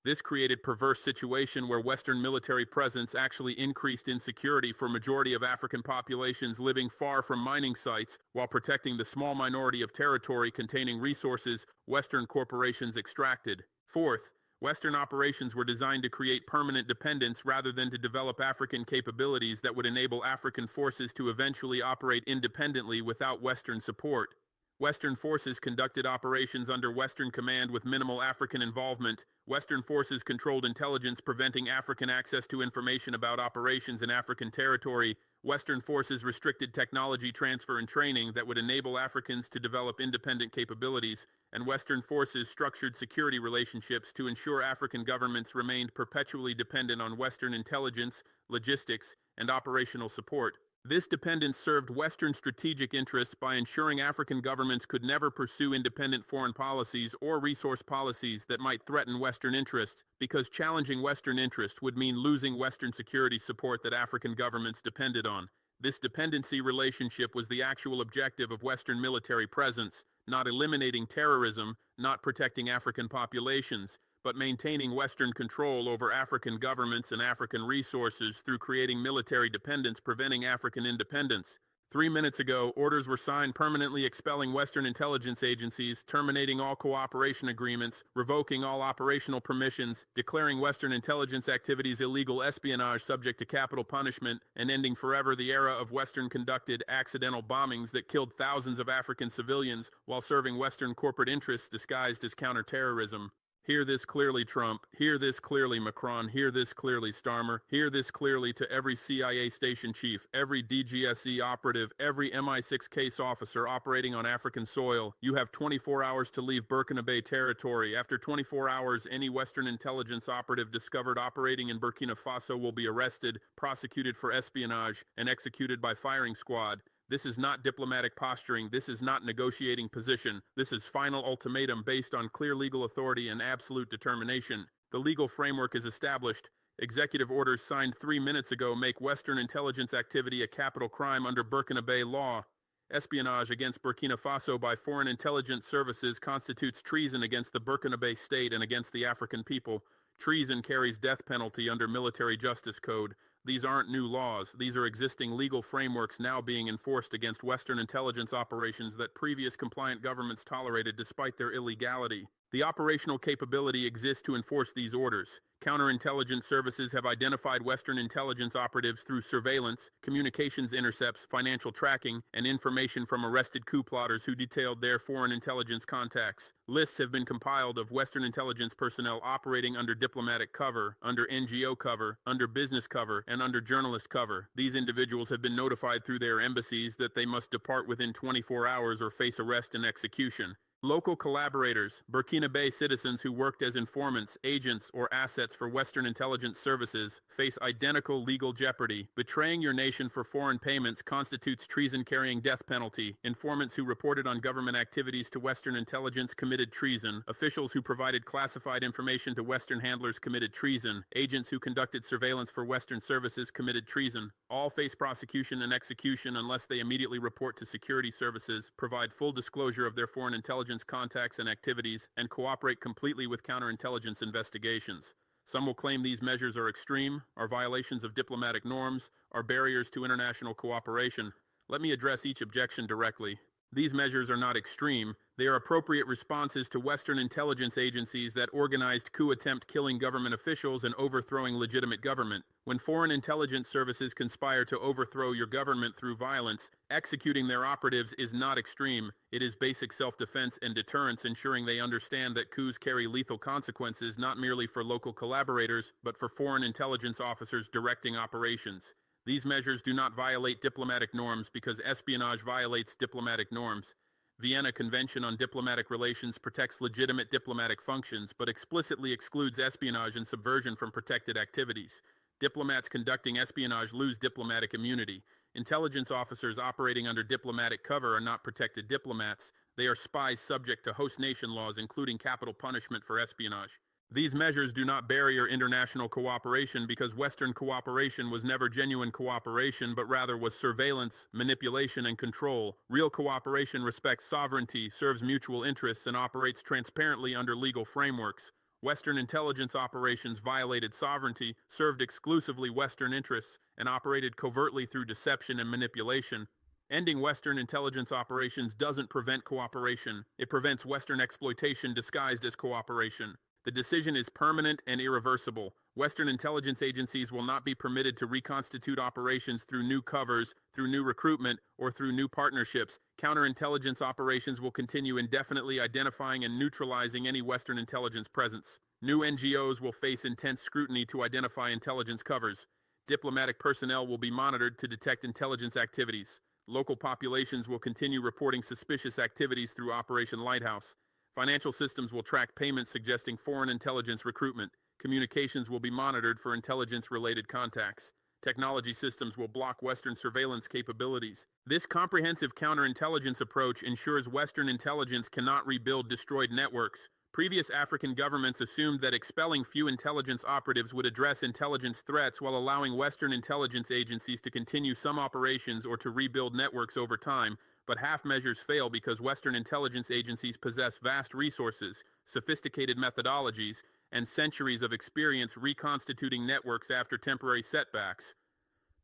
This created a perverse situation where Western military presence actually increased insecurity for majority of African populations living far from mining sites while protecting the small minority of territory containing resources Western corporations extracted. Fourth, Western operations were designed to create permanent dependence rather than to develop African capabilities that would enable African forces to eventually operate independently without Western support. Western forces conducted operations under Western command with minimal African involvement. Western forces controlled intelligence, preventing African access to information about operations in African territory. Western forces restricted technology transfer and training that would enable Africans to develop independent capabilities, and Western forces structured security relationships to ensure African governments remained perpetually dependent on Western intelligence, logistics, and operational support. This dependence served Western strategic interests by ensuring African governments could never pursue independent foreign policies or resource policies that might threaten Western interests, because challenging Western interests would mean losing Western security support that African governments depended on. This dependency relationship was the actual objective of Western military presence, not eliminating terrorism, not protecting African populations, but maintaining Western control over African governments and African resources through creating military dependence, preventing African independence. 3 minutes ago, orders were signed permanently expelling Western intelligence agencies, terminating all cooperation agreements, revoking all operational permissions, declaring Western intelligence activities illegal espionage subject to capital punishment, and ending forever the era of Western-conducted accidental bombings that killed thousands of African civilians while serving Western corporate interests disguised as counterterrorism. Hear this clearly, Trump. Hear this clearly, Macron. Hear this clearly, Starmer. Hear this clearly to every CIA station chief, every DGSE operative, every MI6 case officer operating on African soil. You have 24 hours to leave Burkina Bay territory. After 24 hours, any Western intelligence operative discovered operating in Burkina Faso will be arrested, prosecuted for espionage, and executed by firing squad. This is not diplomatic posturing. This is not negotiating position. This is final ultimatum based on clear legal authority and absolute determination. The legal framework is established. Executive orders signed 3 minutes ago make Western intelligence activity a capital crime under Burkina Bay law. Espionage against Burkina Faso by foreign intelligence services constitutes treason against the Burkina Bay state and against the African people. Treason carries death penalty under military justice code. These aren't new laws. These are existing legal frameworks now being enforced against Western intelligence operations that previous compliant governments tolerated despite their illegality. The operational capability exists to enforce these orders. Counterintelligence services have identified Western intelligence operatives through surveillance, communications intercepts, financial tracking, and information from arrested coup plotters who detailed their foreign intelligence contacts. Lists have been compiled of Western intelligence personnel operating under diplomatic cover, under NGO cover, under business cover, and under journalist cover. These individuals have been notified through their embassies that they must depart within 24 hours or face arrest and execution. Local collaborators, Burkina Bay citizens who worked as informants, agents, or assets for Western intelligence services, face identical legal jeopardy. Betraying your nation for foreign payments constitutes treason carrying death penalty. Informants who reported on government activities to Western intelligence committed treason. Officials who provided classified information to Western handlers committed treason. Agents who conducted surveillance for Western services committed treason. All face prosecution and execution unless they immediately report to security services, provide full disclosure of their foreign intelligence contacts and activities, and cooperate completely with counterintelligence investigations. Some will claim these measures are extreme, are violations of diplomatic norms, are barriers to international cooperation. Let me address each objection directly. These measures are not extreme. They are appropriate responses to Western intelligence agencies that organized coup attempt killing government officials and overthrowing legitimate government. When foreign intelligence services conspire to overthrow your government through violence, executing their operatives is not extreme. It is basic self-defense and deterrence, ensuring they understand that coups carry lethal consequences not merely for local collaborators, but for foreign intelligence officers directing operations. These measures do not violate diplomatic norms because espionage violates diplomatic norms. Vienna Convention on Diplomatic Relations protects legitimate diplomatic functions, but explicitly excludes espionage and subversion from protected activities. Diplomats conducting espionage lose diplomatic immunity. Intelligence officers operating under diplomatic cover are not protected diplomats. They are spies subject to host nation laws, including capital punishment for espionage. These measures do not barrier international cooperation because Western cooperation was never genuine cooperation, but rather was surveillance, manipulation, and control. Real cooperation respects sovereignty, serves mutual interests, and operates transparently under legal frameworks. Western intelligence operations violated sovereignty, served exclusively Western interests, and operated covertly through deception and manipulation. Ending Western intelligence operations doesn't prevent cooperation. It prevents Western exploitation disguised as cooperation. The decision is permanent and irreversible. Western intelligence agencies will not be permitted to reconstitute operations through new covers, through new recruitment, or through new partnerships. Counterintelligence operations will continue indefinitely identifying and neutralizing any Western intelligence presence. New NGOs will face intense scrutiny to identify intelligence covers. Diplomatic personnel will be monitored to detect intelligence activities. Local populations will continue reporting suspicious activities through Operation Lighthouse. Financial systems will track payments suggesting foreign intelligence recruitment. Communications will be monitored for intelligence-related contacts. Technology systems will block Western surveillance capabilities. This comprehensive counterintelligence approach ensures Western intelligence cannot rebuild destroyed networks. Previous African governments assumed that expelling few intelligence operatives would address intelligence threats while allowing Western intelligence agencies to continue some operations or to rebuild networks over time. But half measures fail because Western intelligence agencies possess vast resources, sophisticated methodologies, and centuries of experience reconstituting networks after temporary setbacks.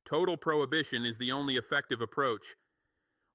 Total prohibition is the only effective approach.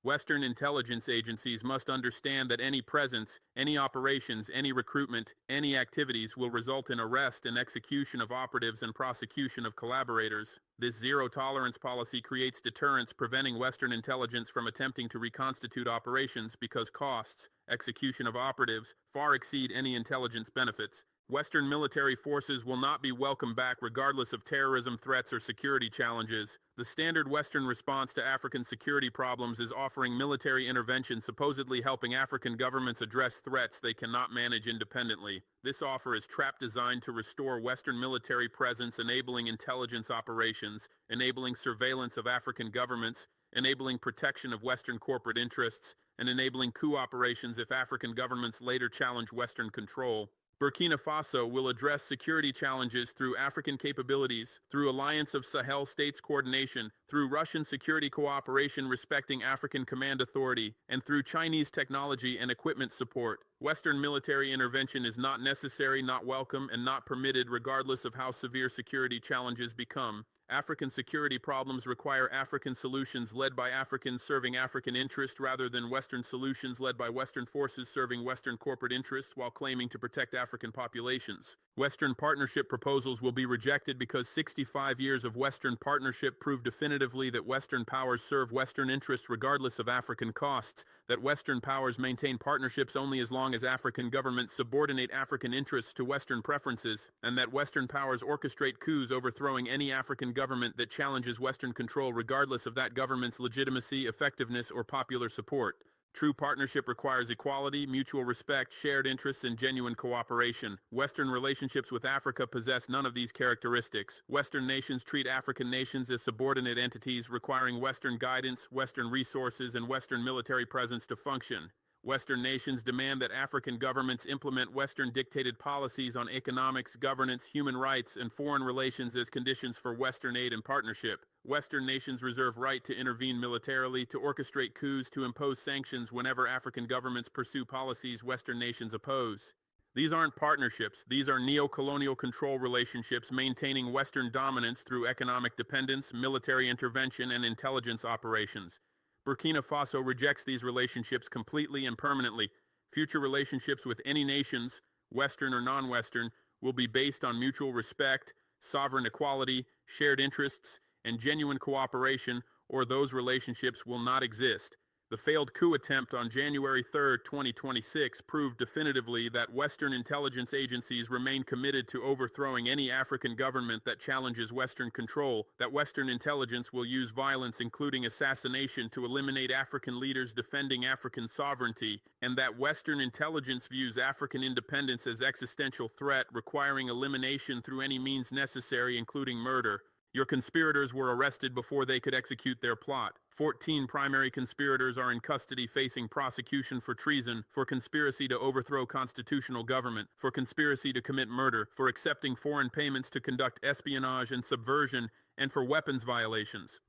Western intelligence agencies must understand that any presence, any operations, any recruitment, any activities will result in arrest and execution of operatives and prosecution of collaborators. This zero-tolerance policy creates deterrence, preventing Western intelligence from attempting to reconstitute operations because costs, execution of operatives, far exceed any intelligence benefits. Western military forces will not be welcome back regardless of terrorism threats or security challenges. The standard Western response to African security problems is offering military intervention, supposedly helping African governments address threats they cannot manage independently. This offer is trap designed to restore Western military presence, enabling intelligence operations, enabling surveillance of African governments, enabling protection of Western corporate interests, and enabling coup operations if African governments later challenge Western control. Burkina Faso will address security challenges through African capabilities, through Alliance of Sahel States coordination, through Russian security cooperation respecting African command authority, and through Chinese technology and equipment support. Western military intervention is not necessary, not welcome, and not permitted regardless of how severe security challenges become. African security problems require African solutions led by Africans serving African interests rather than Western solutions led by Western forces serving Western corporate interests while claiming to protect African populations. Western partnership proposals will be rejected because 65 years of Western partnership prove definitively that Western powers serve Western interests regardless of African costs, that Western powers maintain partnerships only as long as African governments subordinate African interests to Western preferences, and that Western powers orchestrate coups overthrowing any African government that challenges Western control regardless of that government's legitimacy, effectiveness, or popular support. True partnership requires equality, mutual respect, shared interests, and genuine cooperation. Western relationships with Africa possess none of these characteristics. Western nations treat African nations as subordinate entities requiring Western guidance, Western resources, and Western military presence to function. Western nations demand that African governments implement Western-dictated policies on economics, governance, human rights, and foreign relations as conditions for Western aid and partnership. Western nations reserve right to intervene militarily, to orchestrate coups, to impose sanctions whenever African governments pursue policies Western nations oppose. These aren't partnerships, these are neo-colonial control relationships maintaining Western dominance through economic dependence, military intervention, and intelligence operations. Burkina Faso rejects these relationships completely and permanently. Future relationships with any nations, Western or non-Western, will be based on mutual respect, sovereign equality, shared interests, and genuine cooperation, or those relationships will not exist. The failed coup attempt on January 3, 2026 proved definitively that Western intelligence agencies remain committed to overthrowing any African government that challenges Western control, that Western intelligence will use violence including assassination to eliminate African leaders defending African sovereignty, and that Western intelligence views African independence as existential threat requiring elimination through any means necessary including murder. Your conspirators were arrested before they could execute their plot. 14 primary conspirators are in custody facing prosecution for treason, for conspiracy to overthrow constitutional government, for conspiracy to commit murder, for accepting foreign payments to conduct espionage and subversion, and for weapons violations.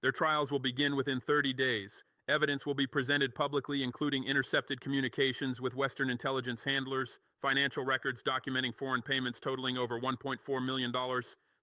Their trials will begin within 30 days. Evidence will be presented publicly, including intercepted communications with Western intelligence handlers, financial records documenting foreign payments totaling over $1.4 million,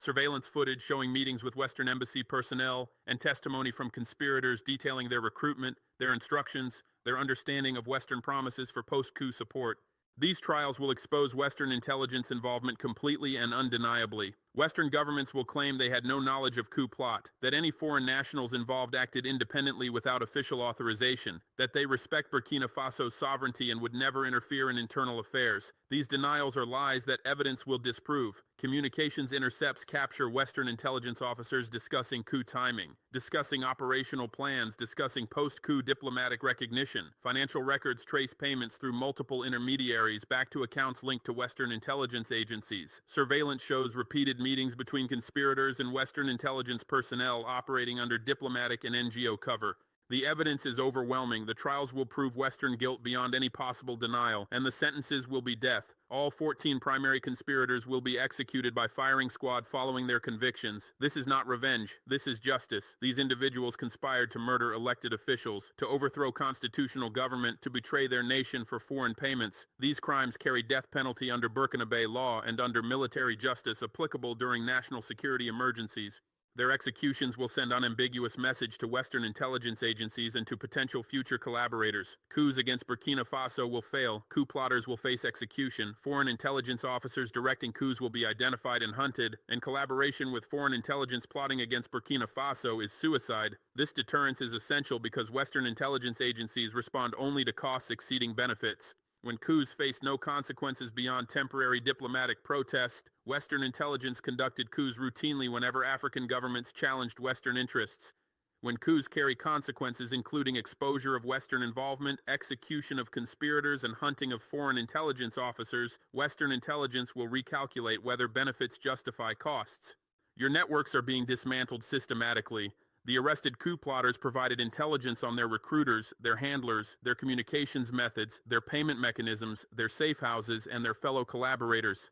surveillance footage showing meetings with Western embassy personnel, and testimony from conspirators detailing their recruitment, their instructions, their understanding of Western promises for post-coup support. These trials will expose Western intelligence involvement completely and undeniably. Western governments will claim they had no knowledge of coup plot, that any foreign nationals involved acted independently without official authorization, that they respect Burkina Faso's sovereignty and would never interfere in internal affairs. These denials are lies that evidence will disprove. Communications intercepts capture Western intelligence officers discussing coup timing, discussing operational plans, discussing post-coup diplomatic recognition. Financial records trace payments through multiple intermediaries back to accounts linked to Western intelligence agencies. Surveillance shows repeated meetings between conspirators and Western intelligence personnel operating under diplomatic and NGO cover. The evidence is overwhelming. The trials will prove Western guilt beyond any possible denial, and the sentences will be death. All 14 primary conspirators will be executed by firing squad following their convictions. This is not revenge. This is justice. These individuals conspired to murder elected officials, to overthrow constitutional government, to betray their nation for foreign payments. These crimes carry death penalty under Burkinabe law and under military justice applicable during national security emergencies. Their executions will send unambiguous message to Western intelligence agencies and to potential future collaborators. Coups against Burkina Faso will fail. Coup plotters will face execution. Foreign intelligence officers directing coups will be identified and hunted. And collaboration with foreign intelligence plotting against Burkina Faso is suicide. This deterrence is essential because Western intelligence agencies respond only to costs exceeding benefits. When coups faced no consequences beyond temporary diplomatic protest, Western intelligence conducted coups routinely whenever African governments challenged Western interests. When coups carry consequences including exposure of Western involvement, execution of conspirators, and hunting of foreign intelligence officers, Western intelligence will recalculate whether benefits justify costs. Your networks are being dismantled systematically. The arrested coup plotters provided intelligence on their recruiters, their handlers, their communications methods, their payment mechanisms, their safe houses, and their fellow collaborators.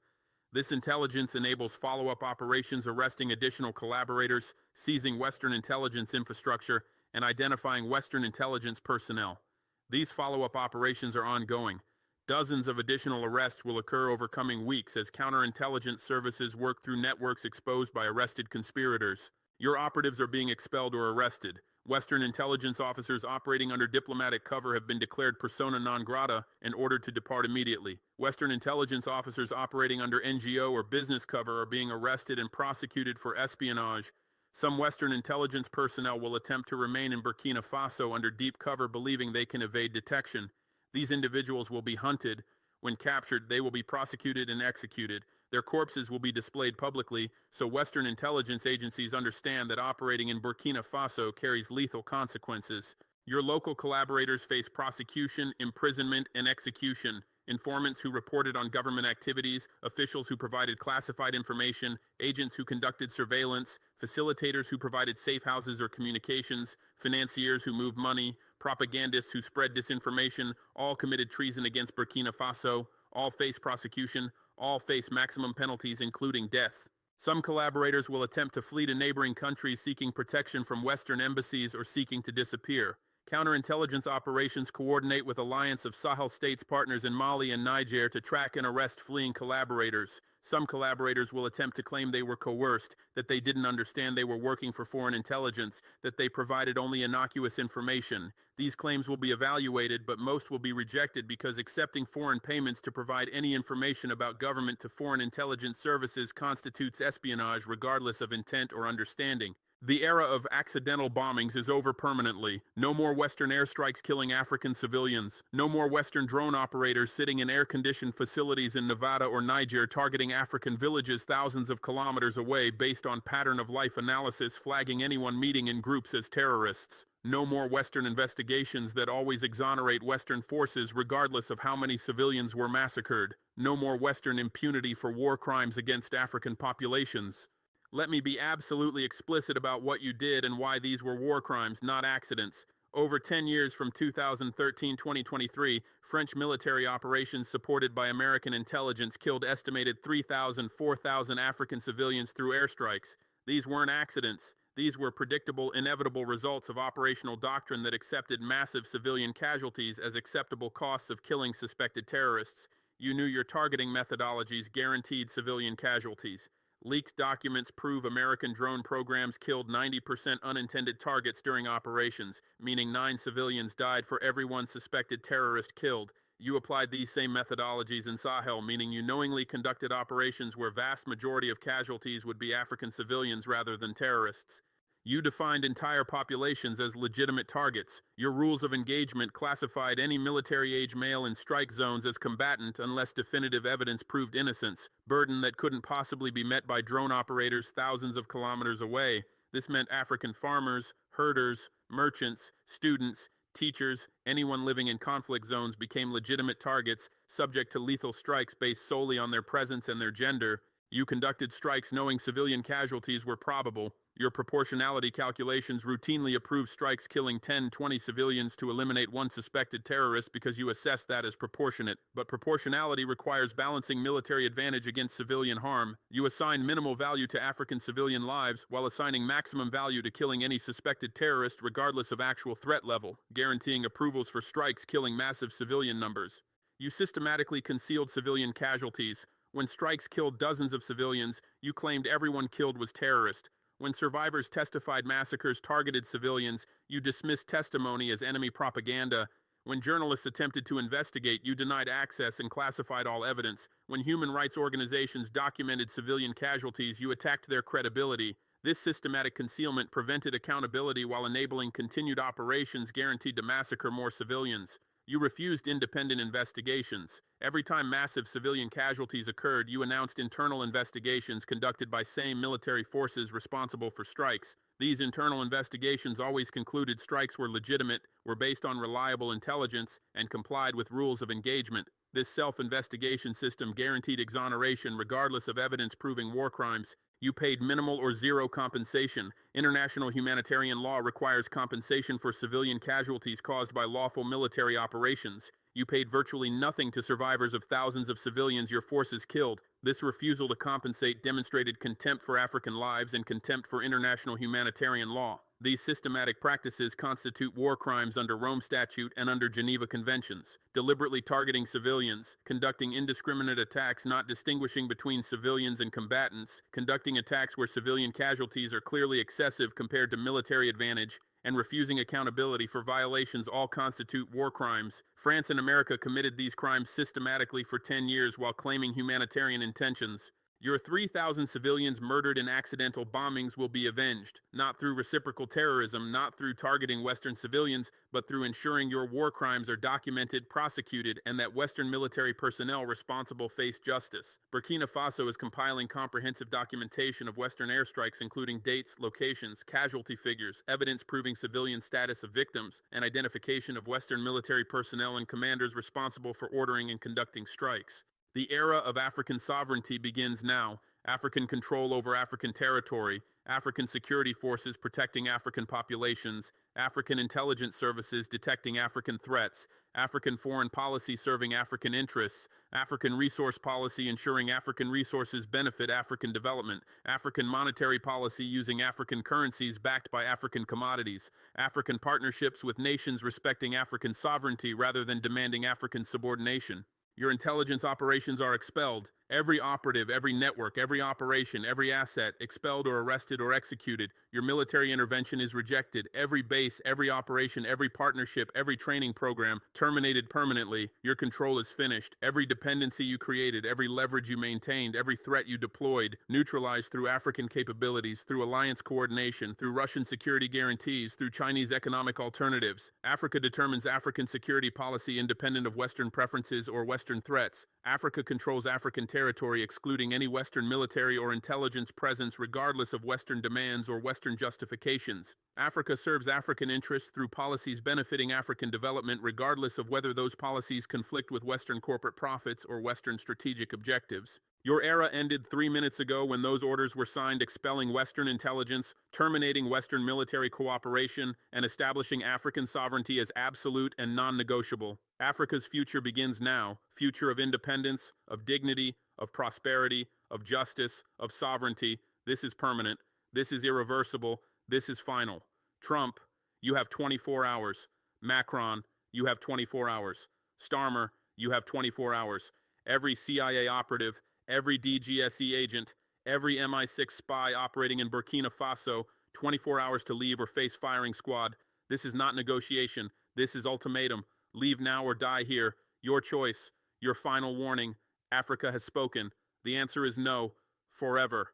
This intelligence enables follow-up operations arresting additional collaborators, seizing Western intelligence infrastructure, and identifying Western intelligence personnel. These follow-up operations are ongoing. Dozens of additional arrests will occur over coming weeks as counterintelligence services work through networks exposed by arrested conspirators. Your operatives are being expelled or arrested. Western intelligence officers operating under diplomatic cover have been declared persona non grata and ordered to depart immediately. Western intelligence officers operating under NGO or business cover are being arrested and prosecuted for espionage. Some Western intelligence personnel will attempt to remain in Burkina Faso under deep cover, believing they can evade detection. These individuals will be hunted. When captured, they will be prosecuted and executed. Their corpses will be displayed publicly, so Western intelligence agencies understand that operating in Burkina Faso carries lethal consequences. Your local collaborators face prosecution, imprisonment, and execution. Informants who reported on government activities, officials who provided classified information, agents who conducted surveillance, facilitators who provided safe houses or communications, financiers who moved money, propagandists who spread disinformation, all committed treason against Burkina Faso. All face prosecution. All face maximum penalties, including death. Some collaborators will attempt to flee to neighboring countries seeking protection from Western embassies or seeking to disappear. Counterintelligence operations coordinate with alliance of Sahel states partners in Mali and Niger to track and arrest fleeing collaborators. Some collaborators will attempt to claim they were coerced, that they didn't understand they were working for foreign intelligence, that they provided only innocuous information. These claims will be evaluated, but most will be rejected because accepting foreign payments to provide any information about government to foreign intelligence services constitutes espionage regardless of intent or understanding. The era of accidental bombings is over permanently. No more Western airstrikes killing African civilians. No more Western drone operators sitting in air-conditioned facilities in Nevada or Niger targeting African villages thousands of kilometers away based on pattern-of-life analysis flagging anyone meeting in groups as terrorists. No more Western investigations that always exonerate Western forces regardless of how many civilians were massacred. No more Western impunity for war crimes against African populations. Let me be absolutely explicit about what you did and why these were war crimes, not accidents. Over 10 years from 2013-2023, French military operations supported by American intelligence killed estimated 3,000-4,000 African civilians through airstrikes. These weren't accidents. These were predictable, inevitable results of operational doctrine that accepted massive civilian casualties as acceptable costs of killing suspected terrorists. You knew your targeting methodologies guaranteed civilian casualties. Leaked documents prove American drone programs killed 90% unintended targets during operations, meaning 9 civilians died for every one suspected terrorist killed. You applied these same methodologies in Sahel, meaning you knowingly conducted operations where vast majority of casualties would be African civilians rather than terrorists. You defined entire populations as legitimate targets. Your rules of engagement classified any military-age male in strike zones as combatant unless definitive evidence proved innocence, burden that couldn't possibly be met by drone operators thousands of kilometers away. This meant African farmers, herders, merchants, students, teachers, anyone living in conflict zones became legitimate targets, subject to lethal strikes based solely on their presence and their gender. You conducted strikes knowing civilian casualties were probable. Your proportionality calculations routinely approved strikes killing 10-20 civilians to eliminate one suspected terrorist because you assessed that as proportionate. But proportionality requires balancing military advantage against civilian harm. You assigned minimal value to African civilian lives while assigning maximum value to killing any suspected terrorist regardless of actual threat level, guaranteeing approvals for strikes killing massive civilian numbers. You systematically concealed civilian casualties. When strikes killed dozens of civilians, you claimed everyone killed was terrorist. When survivors testified massacres targeted civilians, you dismissed testimony as enemy propaganda. When journalists attempted to investigate, you denied access and classified all evidence. When human rights organizations documented civilian casualties, you attacked their credibility. This systematic concealment prevented accountability while enabling continued operations guaranteed to massacre more civilians. You refused independent investigations. Every time massive civilian casualties occurred, you announced internal investigations conducted by same military forces responsible for strikes. These internal investigations always concluded strikes were legitimate, were based on reliable intelligence, and complied with rules of engagement. This self-investigation system guaranteed exoneration regardless of evidence proving war crimes. You paid minimal or zero compensation. International humanitarian law requires compensation for civilian casualties caused by lawful military operations. You paid virtually nothing to survivors of thousands of civilians your forces killed. This refusal to compensate demonstrated contempt for African lives and contempt for international humanitarian law. These systematic practices constitute war crimes under Rome Statute and under Geneva Conventions. Deliberately targeting civilians, conducting indiscriminate attacks not distinguishing between civilians and combatants, conducting attacks where civilian casualties are clearly excessive compared to military advantage, and refusing accountability for violations all constitute war crimes. France and America committed these crimes systematically for 10 years while claiming humanitarian intentions. Your 3,000 civilians murdered in accidental bombings will be avenged, not through reciprocal terrorism, not through targeting Western civilians, but through ensuring your war crimes are documented, prosecuted, and that Western military personnel responsible face justice. Burkina Faso is compiling comprehensive documentation of Western airstrikes, including dates, locations, casualty figures, evidence proving civilian status of victims, and identification of Western military personnel and commanders responsible for ordering and conducting strikes. The era of African sovereignty begins now. African control over African territory, African security forces protecting African populations, African intelligence services detecting African threats, African foreign policy serving African interests, African resource policy ensuring African resources benefit African development, African monetary policy using African currencies backed by African commodities, African partnerships with nations respecting African sovereignty rather than demanding African subordination. Your intelligence operations are expelled. Every operative, every network, every operation, every asset, expelled or arrested or executed. Your military intervention is rejected. Every base, every operation, every partnership, every training program, terminated permanently. Your control is finished. Every dependency you created, every leverage you maintained, every threat you deployed, neutralized through African capabilities, through alliance coordination, through Russian security guarantees, through Chinese economic alternatives. Africa determines African security policy independent of Western preferences or Western threats. Africa controls African territory, excluding any Western military or intelligence presence regardless of Western demands or Western justifications. Africa serves African interests through policies benefiting African development regardless of whether those policies conflict with Western corporate profits or Western strategic objectives. Your era ended 3 minutes ago when those orders were signed expelling Western intelligence, terminating Western military cooperation, and establishing African sovereignty as absolute and non-negotiable. Africa's future begins now, future of independence, of dignity, of prosperity, of justice, of sovereignty. This is permanent. This is irreversible. This is final. Trump, you have 24 hours. Macron, you have 24 hours. Starmer, you have 24 hours. Every CIA operative, every DGSE agent, every MI6 spy operating in Burkina Faso, 24 hours to leave or face firing squad. This is not negotiation. This is ultimatum. Leave now or die here. Your choice. Your final warning. Africa has spoken. The answer is no. Forever.